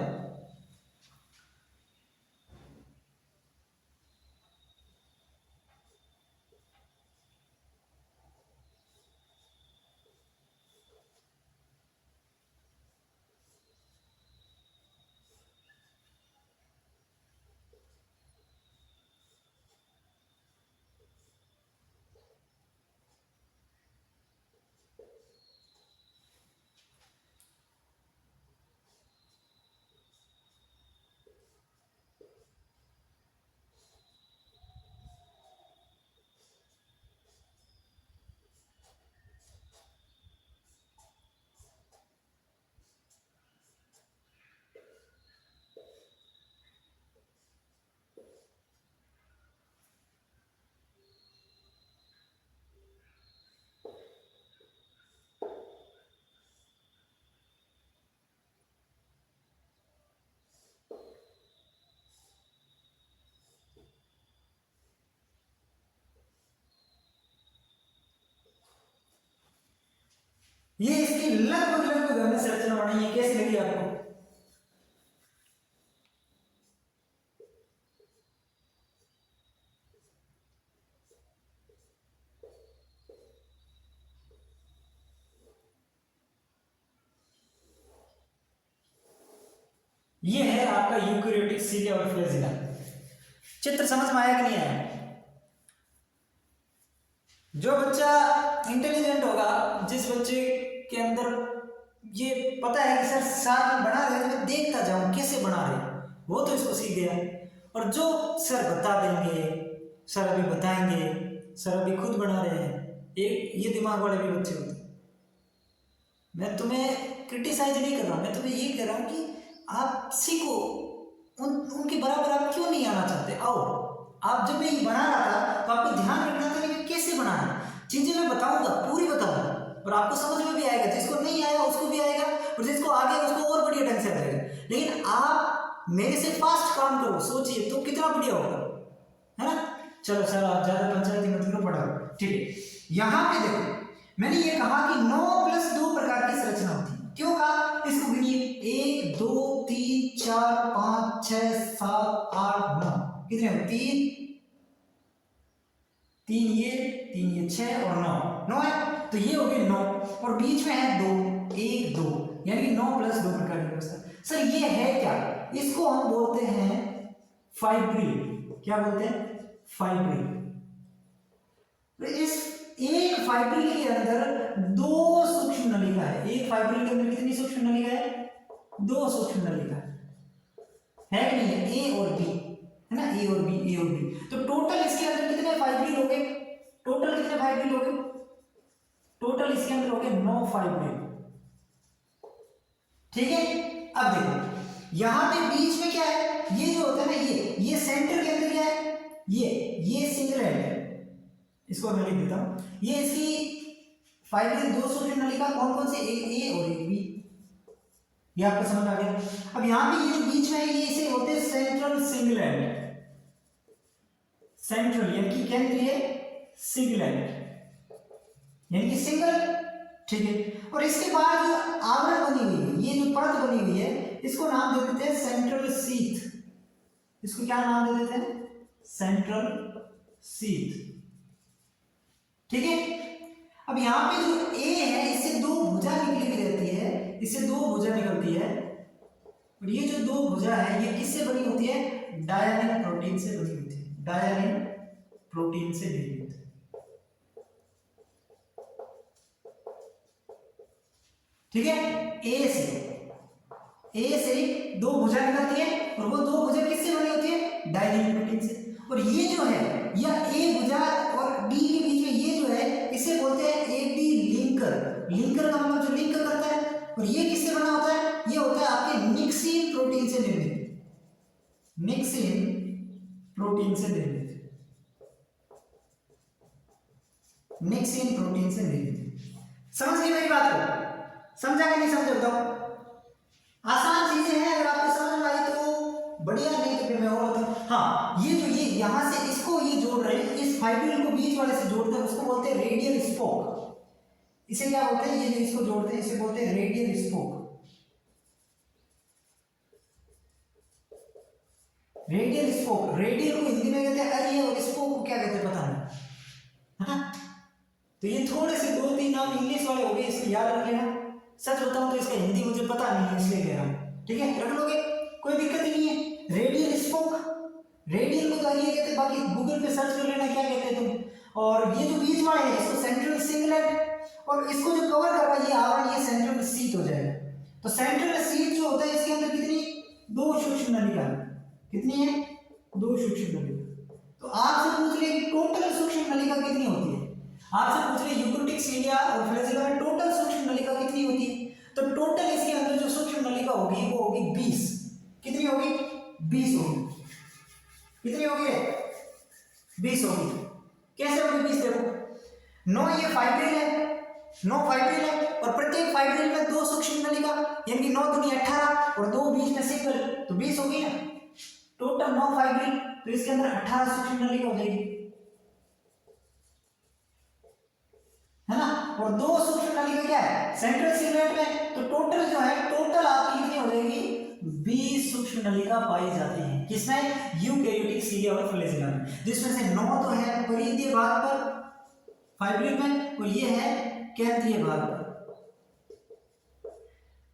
ये इसकी लगभग लगभग हमने संरचना बनाई है, कैसी लगी आपको? ये है आपका यूकेरियोटिक सीलिया और फ्लैजिला। चित्र समझ में आया कि नहीं आया? जो बच्चा इंटेलिजेंट होगा, जिस बच्चे के अंदर ये पता है कि सर साथ में बना रहे हैं, मैं देखता जाऊं कैसे बना रहे हैं, वो तो इसको सीख गया। और जो सर बता देंगे, सर अभी बताएंगे, सर अभी खुद बना रहे हैं, एक ये दिमाग वाले भी बच्चे होते हैं। मैं तुम्हें क्रिटिसाइज नहीं कर रहा हूँ, मैं तुम्हें ये कह रहा हूँ कि आप सीखो। उनके बराबर आप क्यों नहीं आना चाहते? आओ। आप जब मैं ये बना रहा था तो आपको ध्यान रखना था कि कैसे बनाना है। चीजें मैं बताऊंगा, पूरी बताऊंगा, और आपको समझ में भी आएगा। जिसको नहीं आएगा उसको भी आएगा, और जिसको आ गया उसको और बढ़िया ढंग से आ जाएगा। लेकिन आप मेरे से फास्ट काम करो, सोचिए तो कितना बढ़िया होगा, है ना। चलो सर आप ज्यादा पंचायती मत करो, पढ़ाओ, ठीक है। यहाँ पे देखो, मैंने ये कहा कि 9+2 प्रकार की संरचना होती है। क्यों कहा? इसको गिनिए, 1 2 3 4 5 6 7 8 9, कितने हैं? 3 ये 6 और 9 है, तो ये हो गए 9, और बीच में है 2 1 2, यानी कि 9+2 प्रकार की व्यवस्था। सर ये है क्या? इसको हम बोलते हैं फाइब्रिल। क्या बोलते हैं? फाइब्रिल। इस एक फाइब्रिल के अंदर 2 सूक्ष्म नलिका है। एक फाइब्रिल के अंदर कितनी सूक्ष्म नलिका है? 2 सूक्ष्म नलिका है कि नहीं है? ए और बी, है ना, ए और बी, ए और बी। तो टोटल इसके अंदर कितने फाइब्रिल हो गए? टोटल कितने फाइब्रिल हो गए? टोटल इसके अंदर हो गए 9 फाइब्रिल, ठीक है। अब देखो यहां पे बीच में क्या है? ये जो होता है ना, ये सेंटर के अंदर क्या है? ये सिंगल एंड है, इसको मैं लिख देता हूं। ये इसकी फाइब्रिल 2 सूक्ष्म नलिका कौन कौन से? एक ए और एक बी। ये आपको समझ आ गया? अब यहां पे ये जो बीच में है, ये इसे बोलते हैं सेंट्रल सिंगल एंड। सेंट्रल यानी कि केंद्रीय सिंगल एंड, यानी कि सिंगल, ठीक है। और इसके बाद जो आवरण बनी हुई है, ये जो परत बनी हुई है, इसको नाम दे देते हैं सेंट्रल शीथ। इसको क्या नाम दे देते हैं? सेंट्रल शीथ, ठीक है। अब यहां पे जो ए है, इससे 2 भुजा निकली हुई रहती है, इससे 2 भुजा निकलती है, और ये जो 2 भुजा है ये किससे बनी होती है? डायनिन प्रोटीन से बनी होती है। डायनिन प्रोटीन से बनी होती है, ठीक है। ए से 2 भुजा निकलती है, और वो 2 भुजा किससे बनी होती है? डायनिन प्रोटीन से। और ये जो है, यह ए भुजा और डी के बीच में ये जो है, इसे बोलते हैं ए बी लिंकर। लिंकर का मतलब जो लिंक करता है। और ये किससे बना होता है? ये होता है आपके निक्सिन प्रोटीन से निर्मित। निक्सिन प्रोटीन से निर्मित, निक्सिन प्रोटीन से निर्मित। समझ गए मेरी बात को? समझा कि नहीं समझा? बताओ। आसान चीजें हैं, अगर आपको समझ में आई तो बढ़िया, नहीं तो फिर मैं और बताऊं। हाँ, ये जो ये यहां से इसको ये जोड़ रहे हैं, इस फाइब्रिल को बीच वाले से जोड़ते हैं, उसको बोलते हैं रेडियल स्पोक। इसे क्या बोलते हैं, ये जो इसको जोड़ते हैं इसे बोलते हैं radial spoke. Radial spoke, radial को हिंदी में कहते हैं अरिय और स्पोक को क्या कहते हैं पता नहीं, है ना। तो ये थोड़े से 2-3 नाम इंग्लिश वाले हो गए, इसको याद रख लेना। सच बताऊं तो इसका हिंदी मुझे पता नहीं है इसलिए कह रहा हूं, ठीक है, रख लोगे कोई दिक्कत नहीं है। रेडियल स्पोक, रेडियल को तो अरिय कहते हैं, बाकी गूगल पे सर्च कर लेना क्या कहते हैं तुम। और ये जो बीच वाले हैं इसको सेंट्रल सिंगलेट, और इसको जो कवर कर रहा है ये आवरण, ये सेंट्रल सीट हो जाएगा। तो सेंट्रल सीट जो होता है इसके अंदर कितनी, 2 सूक्ष्म नलिका, कितनी है, 2 सूक्ष्म नलिका। तो आपसे पूछ ले कि टोटल सूक्ष्म नलिका कितनी होती है, आपसे पूछ ले यूक्रेटिक सीलिया और फ्लैजिला में टोटल सूक्ष्म नलिका कितनी होती है, तो टोटल इसके अंदर जो सूक्ष्म नलिका होगी वो होगी 20। कितनी होगी, 20 होगी। कितनी होगी, 20 होगी। कैसे होगी 20, देखो 9 ये फाइब्रिल है, 9 फाइब्रिल है, और प्रत्येक फाइब्रिल में 2 सूक्ष्म नलिका, यानी 9 दूनी 18 और 2 बीच में सिंगल, तो 20 होगी ना। टोटल 9 फाइब्रिल, तो इसके अंदर 18 सूक्ष्म नलिका हो जाएगी, है ना। और 2 सूक्ष्म नलिका क्या है, सेंट्रल सिगरेट में, तो टोटल जो है, टोटल आपकी कितनी हो जाएगी, 20 सूक्ष्म नलिका पाई जाती है। किसमें, यूकैरियोटिक सीलिया और फ्लैजिला में, जिसमें से 9 तो है परिधीय भाग पर फाइब्रिल में, और ये है केंद्रीय भाग पर।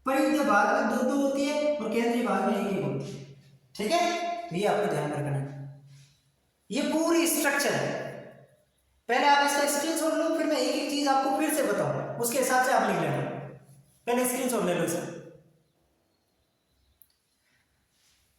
परिधीय भाग में 2-2 होती है और केंद्रीय भाग में 1-1 होती है, ठीक है। तो ये आपको ध्यान रखना है, ये पूरी स्ट्रक्चर है। पहले आप इसका स्क्रीनशॉट लो, फिर मैं एक एक चीज आपको फिर से बताऊं, उसके हिसाब से आप लिख लेना। पहले स्क्रीनशॉट ले लो इसे,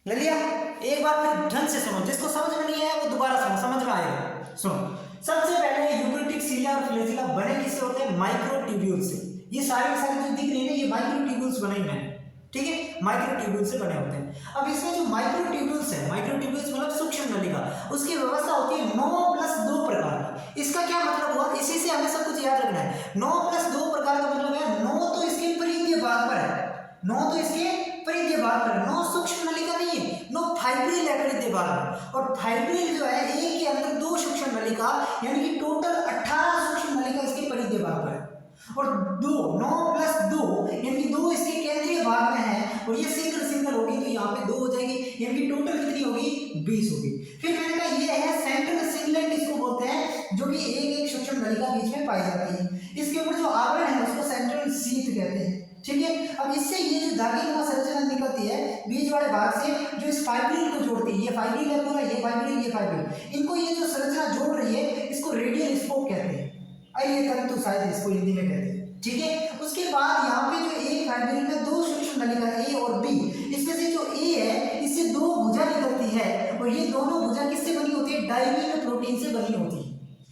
ले लिया। एक बार फिर ढंग से सुनो, जिसको समझ में नहीं आया वो दोबारा सुनो, समझ में आएगा। सुनो, सबसे पहले यूक्रेटिक सीलिया और फ्लैजिला बने किससे होते हैं, माइक्रोट्यूब्यूल से। ये सारे जो दिख रहे हैं ये माइक्रोट्यूब्यूल्स बने हुए हैं, ठीक है, माइक्रोट्यूब्यूल से बने होते हैं। अब इसमें जो माइक्रोट्यूब्यूल्स है, माइक्रोट्यूब्यूल्स मतलब सूक्ष्म नलिका, उसकी व्यवस्था होती है 9+2 प्रकार की। इसका क्या मतलब हुआ, इसी से हमें सब कुछ याद रखना है। 9+2 प्रकार का मतलब है 9 तो इसके परिधीय भाग पर है, 9 तो इसके परिधीय भाग पर, 9 सूक्ष्म नलिका नहीं है, 9 फाइब्रिल है परिधीय भाग में। और फाइब्रिल जो है एक के अंदर 2 सूक्ष्म नलिका, यानी कि टोटल 18 सूक्ष्म नलिका इसके परिधीय भाग पर है। और 9+2 यानी कि 2 इसके केंद्रीय भाग में है, और ये सिंगल होगी तो यहाँ पे 2 हो जाएगी, यानी कि टोटल कितनी होगी, 20 होगी। फिर मैंने कहा ये है सेंट्रल सिंगलेट, इसको बोलते हैं, जो कि एक सूक्ष्म नलिका बीच में पाई जाती है। इसके ऊपर जो आवरण है उसको सेंट्रल सीट कहते हैं, ठीक है। अब इससे ये जो धागेनुमा संरचना निकलती है बीच वाले भाग से, जो इस फाइब्रिल को जोड़ती है, ये फाइब्रिल है पूरा, ये फाइब्रिल, ये फाइब्रिल, इनको ये जो संरचना जोड़ रही है इसको रेडियल स्पोक कहते हैं। ये तंतु शायद इसको हिंदी में कहते हैं, ठीक है। उसके बाद यहाँ पे जो एक फाइब्रिल में 2 सूक्ष्म नलिका ए और बी, इसमें से जो ए है इससे 2 भुजा निकलती है, और ये दोनों भुजा किससे बनी होती है, डायमीन प्रोटीन से बनी होती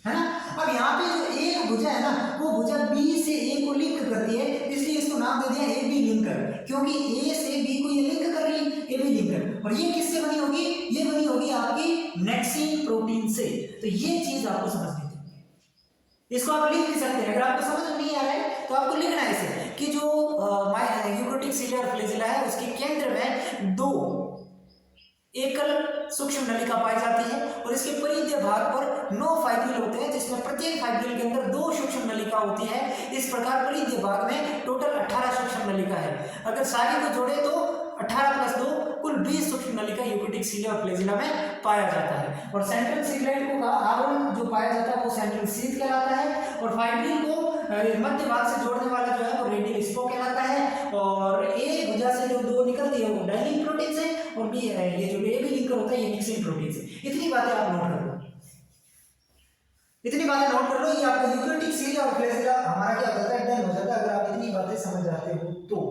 है ना। अब यहाँ पे जो एक भुजा है ना, वो भुजा बी से ए को लिंक करती है, इसलिए इसको नाम दे दिया ए बी लिंकर, क्योंकि ए से बी को ये लिंक कर रही है, ए बी लिंकर। और ये किससे बनी होगी, ये बनी होगी आपकी नेक्सिन प्रोटीन से। तो ये चीज आपको समझनी थी, इसको आप लिख भी सकते हैं। अगर आपको समझ में नहीं आ रहा है तो आपको लिखना है इसे, कि जो यूक्रेटिक सीलिया और फ्लैजिला है उसके केंद्र में 2 एकल सूक्ष्म नलिका पाई जाती है, और इसके परिधीय भाग पर 9 फाइब्रिल होते हैं, जिसमें प्रत्येक फाइब्रिल के अंदर 2 सूक्ष्म नलिका होती है। इस प्रकार परिधीय भाग में टोटल 18 सूक्ष्म नलिका है। अगर सारी को जोड़े तो 18+2 कुल 20 सूक्ष्म नलिका यूक्रेटिक सीलिया और फ्लैजिला में पाया जाता है। और सेंट्रल सिगरेट को आवरण जो पाया जाता है वो सेंट्रल सीट कहलाता है, और फाइब्रिल को मध्य भाग से जोड़ने वाला जो है वो रेडियल स्पोक कहलाता है, और ए भुजा से जो 2 निकलती है वो डायलिन प्रोटीन से, और बी ये जो ए बी लिंकर होता है ये नेक्सिन प्रोटीन से। इतनी बातें आप नोट कर लो, इतनी बातें नोट कर लो। ये आपका यूक्रेटिक सीलिया और फ्लैजिला हमारा क्या होता है, डन हो जाता है अगर आप इतनी बातें समझ जाते हो तो।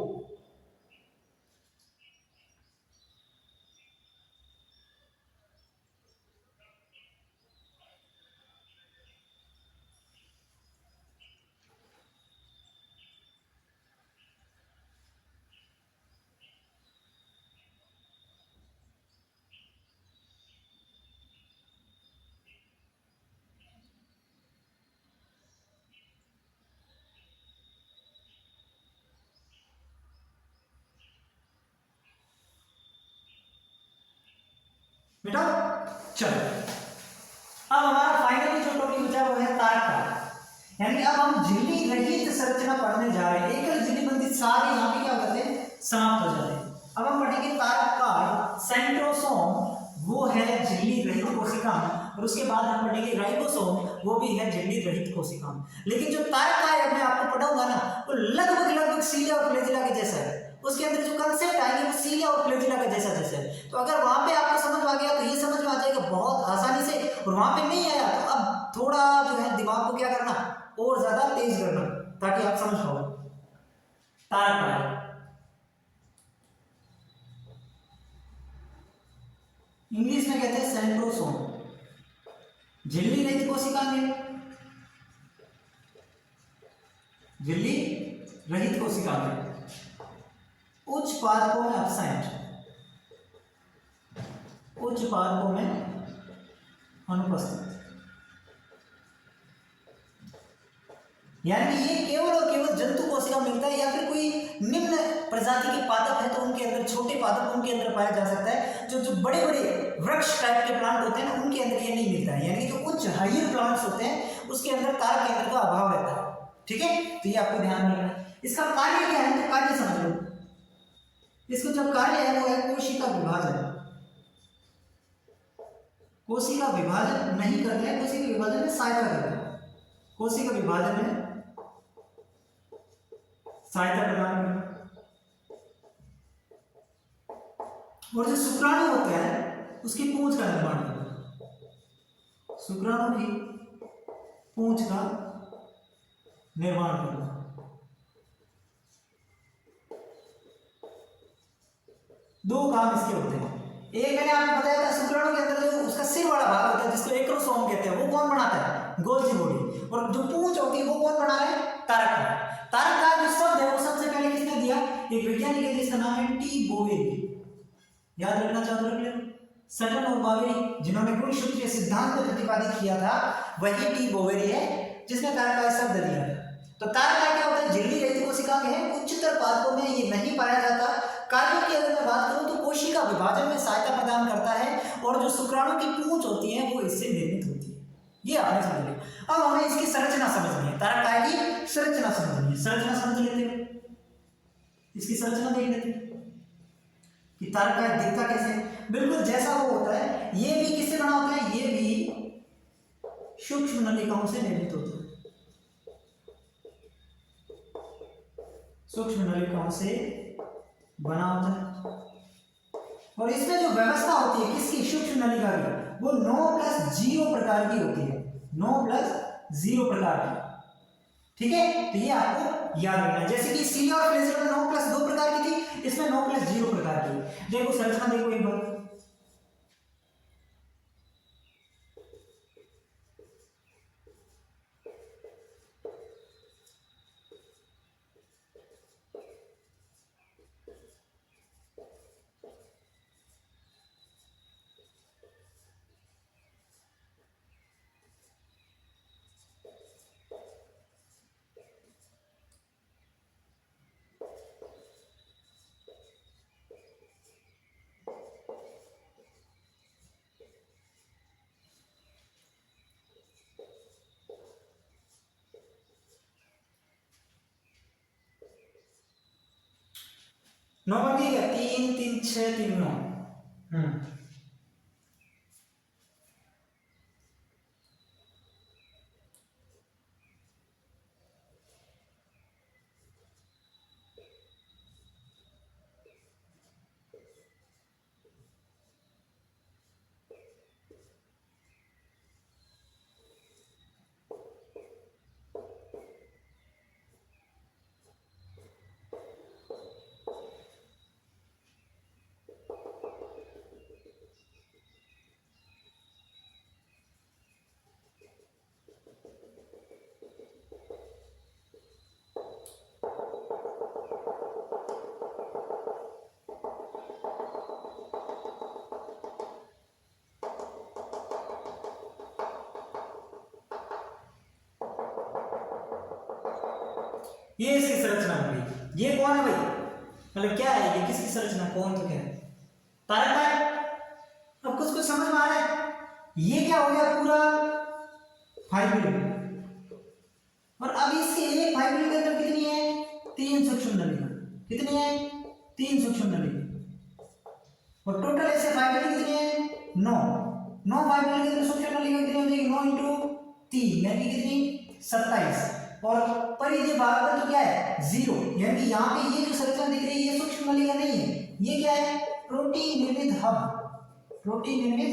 बेटा चलो, अब हमारा फाइनली जो टॉपिक बचा वो है तारक का। यानी अब हम झिल्ली रहित संरचना पढ़ने जा रहे हैं। एकल झिल्ली बंदी सारे यहाँ पे क्या होते हैं, समाप्त हो जाते हैं। अब हम पढ़ेंगे तारक कार्ड, सेंट्रोसोम वो है झिल्ली रहित कोशिकाएं, और उसके बाद हम पढ़ेंगे राइबोसोम वो भी है झिल्ली रहित कोशिकाएं। लेकिन जो तारक कार्ड मैं आपको पढ़ाऊंगा ना वो लगभग सीलिया और फ्लैजिला के जैसा है, उसके अंदर जो कंसेप्ट आएंगे वो सीलिया और फ्लैजिला के जैसा है। तो अगर वहां पे आपको समझ में आ गया तो ये समझ में आ जाएगा बहुत आसानी से, और वहां पे नहीं आया तो अब थोड़ा जो है दिमाग को क्या करना और ज्यादा तेज करना ताकि आप समझ पाओ। तारक कार्ड इंग्लिश में कहते हैं सेंट्रोसोम, झिल्ली रहित कोशिका में, झिल्ली रहित कोशिका में उच्च पादपों में एब्सेंट, उच्च पादपों में अनुपस्थित। यानी ये केवल और केवल जंतु कोशिका मिलता है, या फिर कोई निम्न प्रजाति के पादप है तो उनके अंदर, छोटे पादप उनके अंदर पाया जा सकता है। जो जो बड़े बड़े वृक्ष टाइप के प्लांट होते हैं ना उनके अंदर ये नहीं मिलता है, यानी जो उच्च हायर प्लांट्स होते हैं उसके अंदर तारक केंद्र का अभाव रहता है। ठीक है, तो ये आपको ध्यान रखना है। इसका कार्य क्या है, तो कार्य समझ लो। इसको जो कार्य है वो है कोशिका विभाजन। कोशिका विभाजन नहीं करते हैं, कोशिका विभाजन में सहायता करते हैं, कोशिका विभाजन में सहायता प्रदान करना। और जो शुक्राणु होता है उसकी पूंछ का निर्माण करना, शुक्राणु की पूंछ का निर्माण करना। दो काम इसके होते हैं। एक मैंने आपको बताया था शुक्राणु के अंदर जो उसका सिर वाला भाग होता है जिसको एक्रोसोम कहते हैं, वो कौन बनाता है, गोल्जी बॉडी। और जो पूंछ होती है वो कौन बना रहा है, तारक कार्ड। तारक कार्ड जो शब्द है वो सबसे पहले किसने दिया, एक वैज्ञानिक है जिसका नाम है टी बोवेरी। याद रखना चाहते हो सटन और बावेरी जिन्होंने गुणसूत्रीय सिद्धांत को प्रतिपादित किया था वही टी बोवेरी है जिसने तारक कार्ड शब्द दिया था। तो तारक कार्ड क्या होता है, झिल्ली रहित कोशिका में है, उच्चतर पादपों में ये नहीं पाया जाता। कार्यों की अगर मैं बात करूं तो कोशिका विभाजन में सहायता प्रदान करता है, और जो शुक्राणु की पूंछ होती है वो इससे निर्मित होती है। ये आपने समझ लिया। अब हमें इसकी संरचना समझनी है, तारक कार्ड की संरचना समझनी है। संरचना समझ लेते हैं, इसकी संरचना देख लेते हैं कि तारक कार्ड दिखता कैसे है। बिल्कुल जैसा वो होता है, ये भी किससे बना होता है, ये भी सूक्ष्म नलिकाओं से निर्मित होता है, सूक्ष्म नलिकाओं से बना होता है। और इसमें जो व्यवस्था होती है किसकी, सूक्ष्म नलिका की, वो 9+0 प्रकार की होती है, 9+0 प्रकार की। ठीक है, तो ये आपको याद रखना है। जैसे कि सीलिया और फ्लैजिला में 9+2 प्रकार की थी, इसमें 9+0 प्रकार की। देखो संरचना देखो एक बार, नंबर दिए गए 3 3 6 3 9। ये इसकी संरचना हो गई। ये कौन है भाई, मतलब क्या है ये, किसकी संरचना, कौन तो क्या है, तारक कार्ड। अब कुछ समझ में आ रहा है। ये क्या हो गया, पूरा फाइब्रिल, और अब इसके एक फाइब्रिल के अंदर कितनी है? 3 सूक्ष्म नलिका। कितनी है? 3 सूक्ष्म नलिका। और टोटल ऐसे फाइब्रिल कितने हैं? 9 फाइब्रिल के अंदर सूक्ष्म नलिका कितनी हो जाएगी? 9 × 3 यानी कितनी? 27। और परिधीय भाग तो क्या है? 0। यानी यहाँ पे ये जो संरचना दिख रही है ये सूक्ष्म नलिका नहीं है, ये क्या है? प्रोटीन निर्मित हब, प्रोटीन निर्मित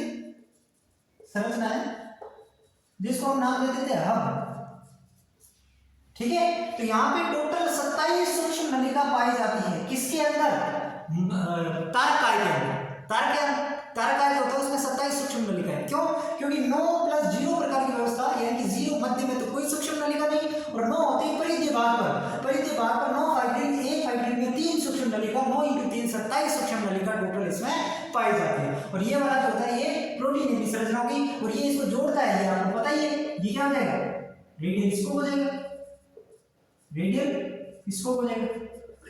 संरचना है जिसको हम नाम दे देते हैं हब। ठीक है, तो यहाँ पे टोटल 27 सूक्ष्म नलिका पाई जाती है। किसके अंदर? तारकाय के अंदर। तारकाय जो होता है उसमें 27 सूक्ष्म नलिका है। क्यों? क्योंकि 9 + 0 प्रकार की व्यवस्था, यानी कि 0 मध्य में तो कोई सूक्ष्म नलिका नहीं, और 9 होते हैं परिधीय भाग पर 9 फाइब्रिल, एक फाइब्रिल में 3 सूक्ष्म नलिका, 9 × 3 27 सूक्ष्म नलिका टोटल इसमें पाई जाती है। और ये वाला जो होता है ये प्रोटीन निर्मित संरचना होगी, और ये इसको जोड़ता है, ये आपको पता ही है। ये क्या हो जाएगा? रेडियल स्कोप हो जाएगा, रेडियल स्कोप हो जाएगा।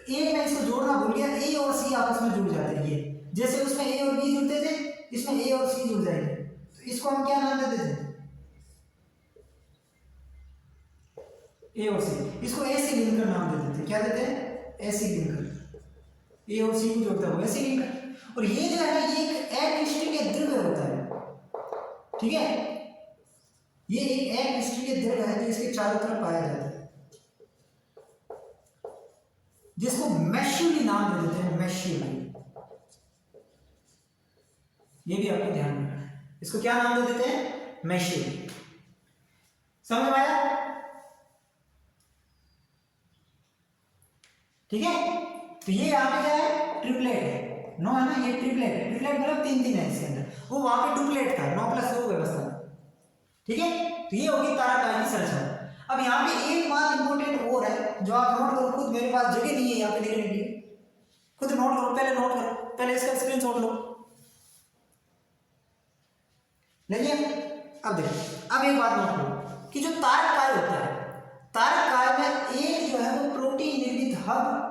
एक मैं इसको जोड़ना भूल गया, ए और सी आपस में जुड़ जाते हैं। ये जैसे उसमें ए और बी जुड़ते थे, इसमें ए और सी जुड़ जाएंगे, तो इसको हम क्या नाम देते थे? ए और सी। इसको एसी लिंकर नाम दे देते हैं। क्या देते हैं? AC linker. ए और सी को जोड़ता है एसी लिंकर। और ये जो है ये एक अक्रिस्टलीय द्रव्य होता है। ठीक है, ये एक अक्रिस्टलीय द्रव्य है जो इसके चारों तरफ पाया जाता है, जिसको मैश्यूली नाम दे देते हैं, मैश्यूली। ये भी आपको ध्यान रखना है, इसको क्या नाम दे देते हैं? मैश्यूली। समझ में आया? ठीक है, तो ये यहाँ पे क्या है? ट्रिपलेट है। 9 है ना, ये ट्रिपलेट है। ट्रिपलेट मतलब 3 है इसके अंदर, वो वहां पे डुप्लेट था, 9 + 2 व्यवस्था। ठीक है, तो ये होगी तारकाय की संरचना। अब यहाँ पे एक बात इंपॉर्टेंट और है जो आप नोट करो खुद, मेरे पास जगह नहीं है यहाँ पे लिखने के लिए, खुद नोट करो, पहले नोट करो, पहले इसका स्क्रीनशॉट लो। लेकिन अब देखो, अब एक बात नोट करो कि जो तारकाय होता है, तारकाय में एक जो है वो प्रोटीन निर्मित हब,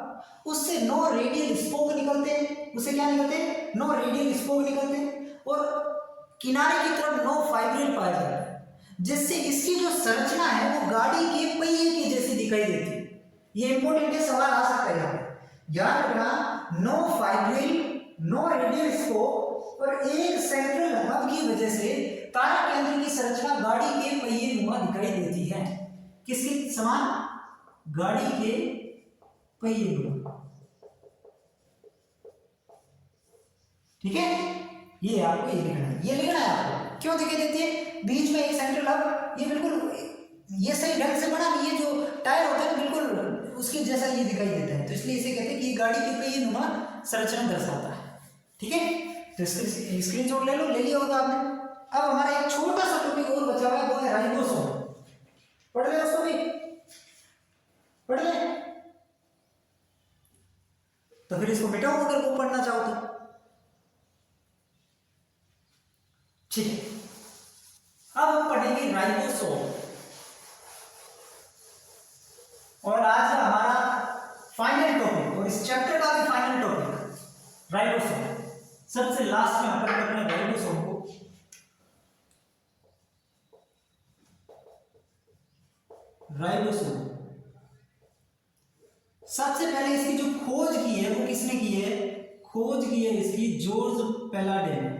उससे 9 रेडियल स्पोक निकलते हैं। उससे क्या निकलते हैं? 9 रेडियल स्पोक निकलते हैं, और किनारे की तरफ 9 फाइब्रिल पाए जाते हैं, जिससे इसकी जो संरचना है वो गाड़ी के पहिए की जैसी दिखाई देती है। ये इंपॉर्टेंट है, सवाल आ सकता है यहाँ पे। याद रखना, 9 फाइब्रिल, 9 रेडियल स्पोक और एक सेंट्रल हब की वजह से तारा केंद्र की संरचना गाड़ी के पहिए नुमा दिखाई देती है। किसके समान? गाड़ी के पहिए नुमा। ठीक है, ये आपको ये लिखना है, ये लिखना है आपको। क्यों दिखाई देती है? बीच में एक सेंट्रल हब, ये बिल्कुल ये सही ढंग से बना नहीं, ये जो टायर होता है बिल्कुल उसके जैसा ये दिखाई देता है, तो इसलिए इसे कहते हैं कि ये गाड़ी के पहिए नुमा संरचना दर्शाता है। ठीक है, तो स्क्रीनशॉट ले लो, ले लिया होगा आपने। अब हमारा एक छोटा सा टॉपिक और बचा हुआ है, वो है राइबोसोम। पढ़ ले उसको भी, पढ़ ले, तो फिर इसको मिटाओ अगर वो पढ़ना चाहो तो। ठीक है, अब हम पढ़ेंगे राइबोसोम, और आज हमारा फाइनल टॉपिक, और इस चैप्टर का भी फाइनल टॉपिक राइबोसोम। सबसे लास्ट में अपन कर रहे हैं राइबोसोम को। राइबोसोम सबसे पहले इसकी जो खोज की है वो किसने की है? खोज की है इसकी जॉर्ज पैलाडे ने।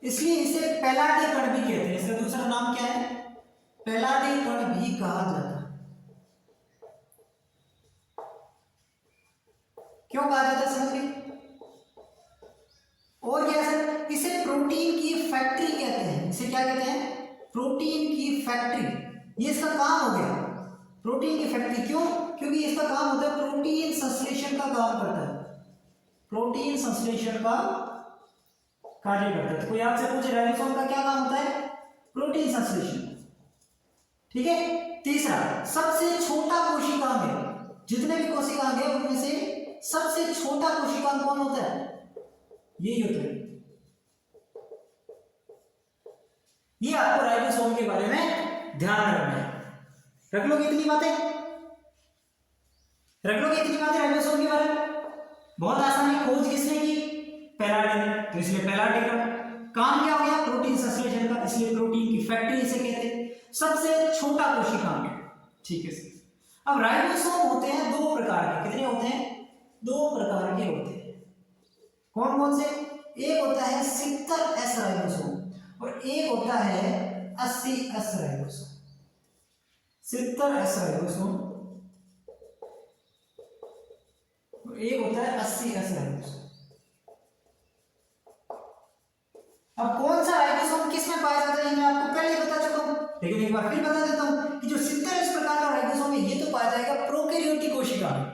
इसलिए इसे पैलाडे कण भी कहते हैं। इसका दूसरा नाम क्या है? पैलाडे कण भी कहा जाता है। क्यों कहा जाता है समझ गए? और क्या सर, इसे प्रोटीन की फैक्ट्री कहते हैं। इसे क्या कहते हैं? प्रोटीन की फैक्ट्री। ये इसका काम हो गया, प्रोटीन की फैक्ट्री। क्यों? क्योंकि इसका काम होता है प्रोटीन संश्लेषण का काम करता है, प्रोटीन संश्लेषण का कार्य करता है। तो कोई आपसे पूछे राइबोसोम का क्या काम होता है? प्रोटीन संश्लेषण। ठीक है। तीसरा, सबसे छोटा कोशिकांग है। जितने भी कोशिकांग है उनमें से सबसे छोटा कोशिकांग कौन होता है? यही होता है। ये आपको राइबोसोम के बारे में ध्यान रखना है। रख लोगे इतनी बातें? रख लोगे इतनी बातें राइबोसोम के बारे में? बहुत आसान है। खोज किसने की? पैलाडे ने, तो इसलिए पैलाडे कण। काम क्या हो गया, प्रोटीन संश्लेषण का, इसलिए प्रोटीन की फैक्ट्री इसे कहते हैं। सबसे छोटा कोशिकांग, ठीक है सर। अब राइबोसोम होते हैं दो प्रकार के, कितने होते हैं, दो प्रकार के होते हैं। कौन कौन से, एक होता है 70S राइबोसोम और एक होता है 80S राइबोसोम। 70S राइबोसोम और एक होता है 80S राइबोसोम। अब कौन सा राइबोसोम किस में पाया जाता है ये मैं आपको पहले ही बता चुका हूं, लेकिन एक बार फिर बता देता हूं कि जो 70S प्रकार का राइबोसोम है ये तो पाया जाएगा प्रोकैरियोटिक कोशिका में,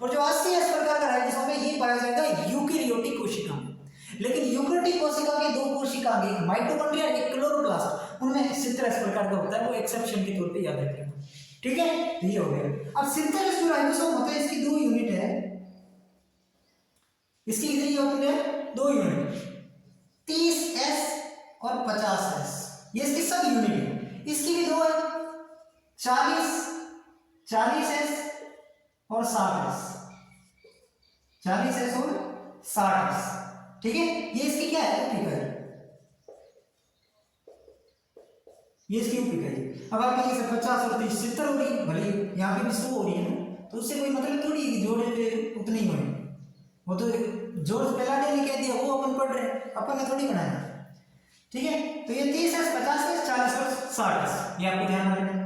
और जो 80S प्रकार का राइबोसोम है ये पाया जाएगा यूकैरियोटिक कोशिका में। लेकिन यूकैरियोटिक कोशिका के दो कोशिका, एक माइटोकॉन्ड्रिया एक क्लोरोप्लास्ट, उनमें 70S प्रकार का होता है, वो एक्सेप्शन के तौर पे याद रखिएगा, ठीक है। ये हो गया। अब 70S जो राइबोसोम होता है इसकी दो यूनिट है, इसकी कितनी यूनिट है, दो यूनिट, 30S और 50S, ये इसकी सब यूनिट है। इसकी भी दो है, 40S और 60S, 40S और 60S, ठीक है। ये इसकी क्या है, फिगर, ये इसकी फिगर है। अब आप कहिए 50 और 30 70 हो रही है, भले यहाँ पे भी 100 हो रही है ना, तो उससे कोई मतलब थोड़ी कि जोड़े पे उतने ही होंगे, वो तो जॉर्ज पेलाडे ने कह दिया, वो अपन पढ़ रहे हैं, अपन ने थोड़ी बनाया, ठीक है। तो ये 30S 50S 40 और 60S, ये आपको ध्यान में रखना।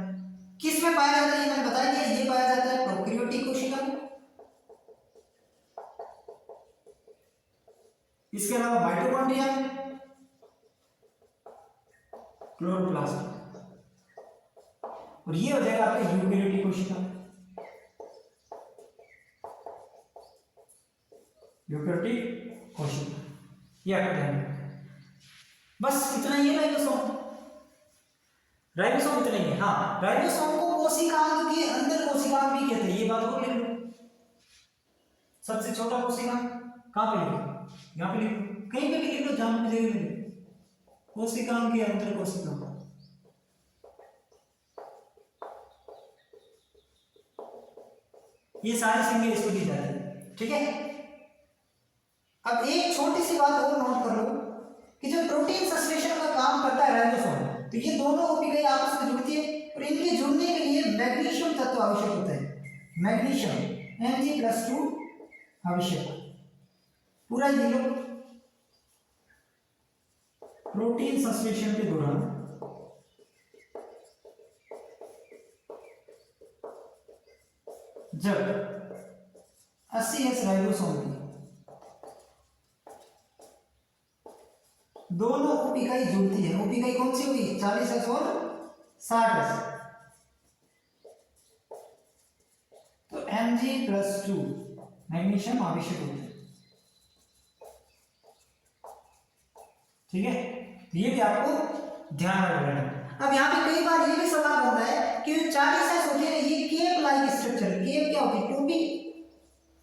किस में पाया जाता है ये मैंने बता दिया, ये पाया जाता है प्रोकैरियोटिक कोशिका में, इसके अलावा माइटोकॉन्ड्रिया में, क्लोरोप्लास्ट, और ये हो जाएगा आपके यूकैरियोटिक कोशिका में, यूकैरियोटिक कोशिका, ये आपका ध्यान रखना। बस इतना ही है राइबोसोम, राइबोसोम इतना ही है। हाँ, राइबोसोम को कोशिकांग के अंदर कोशिकांग भी कहते हैं, ये बात और लिख लो। सबसे छोटा कोशिकांग कहाँ पे लिखो, यहाँ पे लिखो, कहीं पे भी लिख लो, जहां पे जगह लिखो, कोशिकांग के अंदर कोशिकांग। ये सारे संज्ञा इसको दी जाती है, ठीक है। अब एक छोटी सी बात और नोट कर लो कि जो प्रोटीन संश्लेषण का काम करता है राइबोसोम, तो ये दोनों ओपिकाई आपस में जुड़ती है और इनके जुड़ने के लिए मैग्नीशियम तत्व आवश्यक होता है, मैग्नीशियम Mg+2 आवश्यक, पूरा ये लो। प्रोटीन संश्लेषण के दौरान जब 80S राइबोसोम की दोनों ओपिकाई जुड़ती है, ओपिकाई कौन सी हुई, 40S और 60S, तो Mg+2 मैग्नीशियम आवश्यक होता है, ठीक है। ये भी आपको ध्यान में रखना। अब यहाँ पे कई बार ये भी सवाल बनता है कि 40S होती है ये केप लाइक स्ट्रक्चर, केप क्या होती है, टोपी,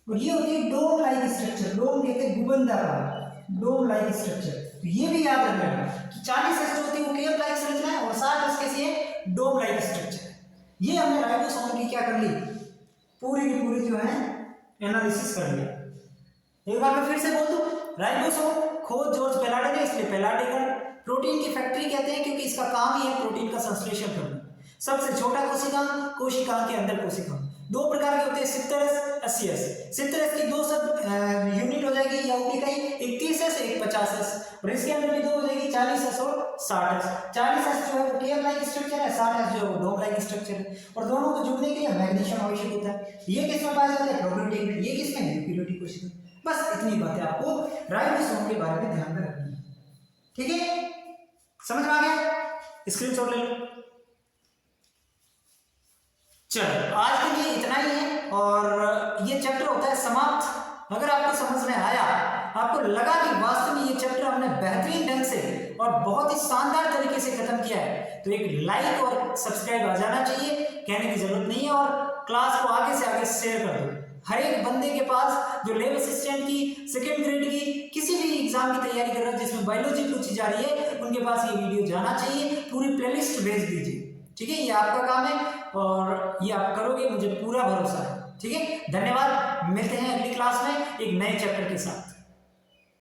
और ये होती है डोम लाइक स्ट्रक्चर, डोम कहते हैं गुंबदाकार, डोम लाइक स्ट्रक्चर। तो ये भी याद रखना कि 40S जो होती है वो केप लाइक संरचना है और 60S कैसी है, डोम लाइक स्ट्रक्चर है। ये हमने राइबोसोम की क्या कर ली, पूरी की पूरी जो है एनालिसिस कर लिया। एक बार मैं फिर से बोल दूं, राइबोसोम खोज जॉर्ज पेलाडे ने, इसलिए पेलाडे का प्रोटीन की फैक्ट्री कहते हैं क्योंकि इसका काम ही है प्रोटीन का संश्लेषण करना। सबसे छोटा कोशिकांग, कोशिकांग के अंदर कोशिकांग, दो प्रकार के होते हैं 70S 80S। 70S की दो सब यूनिट हो जाएगी या ओपिकाई, एक 30S एक 50S, और इसके अंदर भी दो हो जाएगी 40S और 60S। 40S जो है वो केप लाइक स्ट्रक्चर है, 60S जो है वो डोम लाइक स्ट्रक्चर है, और दोनों को जुड़ने के लिए मैग्नीशियम आवश्यक होता है। ये किस में पाया जाता है, प्रोकैरियोटिक में, ये किस में, यूकैरियोटिक कोशिका। बस इतनी बातें आपको राइबोसोम के बारे में ध्यान में रखनी है, ठीक है। समझ में आ गया, स्क्रीनशॉट ले लो। चलो आज के लिए इतना ही है और ये चैप्टर होता है समाप्त। अगर आपको समझ में आया, आपको लगा कि वास्तव में ये चैप्टर हमने बेहतरीन ढंग से और बहुत ही शानदार तरीके से खत्म किया है, तो एक लाइक और सब्सक्राइब आ जाना चाहिए, कहने की जरूरत नहीं है, और क्लास को आगे से आगे शेयर कर दो। हर एक बंदे के पास जो लेब असिस्टेंट की, सेकेंड ग्रेड की, किसी भी एग्जाम की तैयारी कर रहा है जिसमें बायोलॉजी पूछी जा रही है, उनके पास ये वीडियो जाना चाहिए। पूरी प्लेलिस्ट भेज दीजिए, ठीक है। ये आपका काम है और ये आप करोगे, मुझे पूरा भरोसा है, ठीक है। धन्यवाद, मिलते हैं अगली क्लास में एक नए चैप्टर के साथ।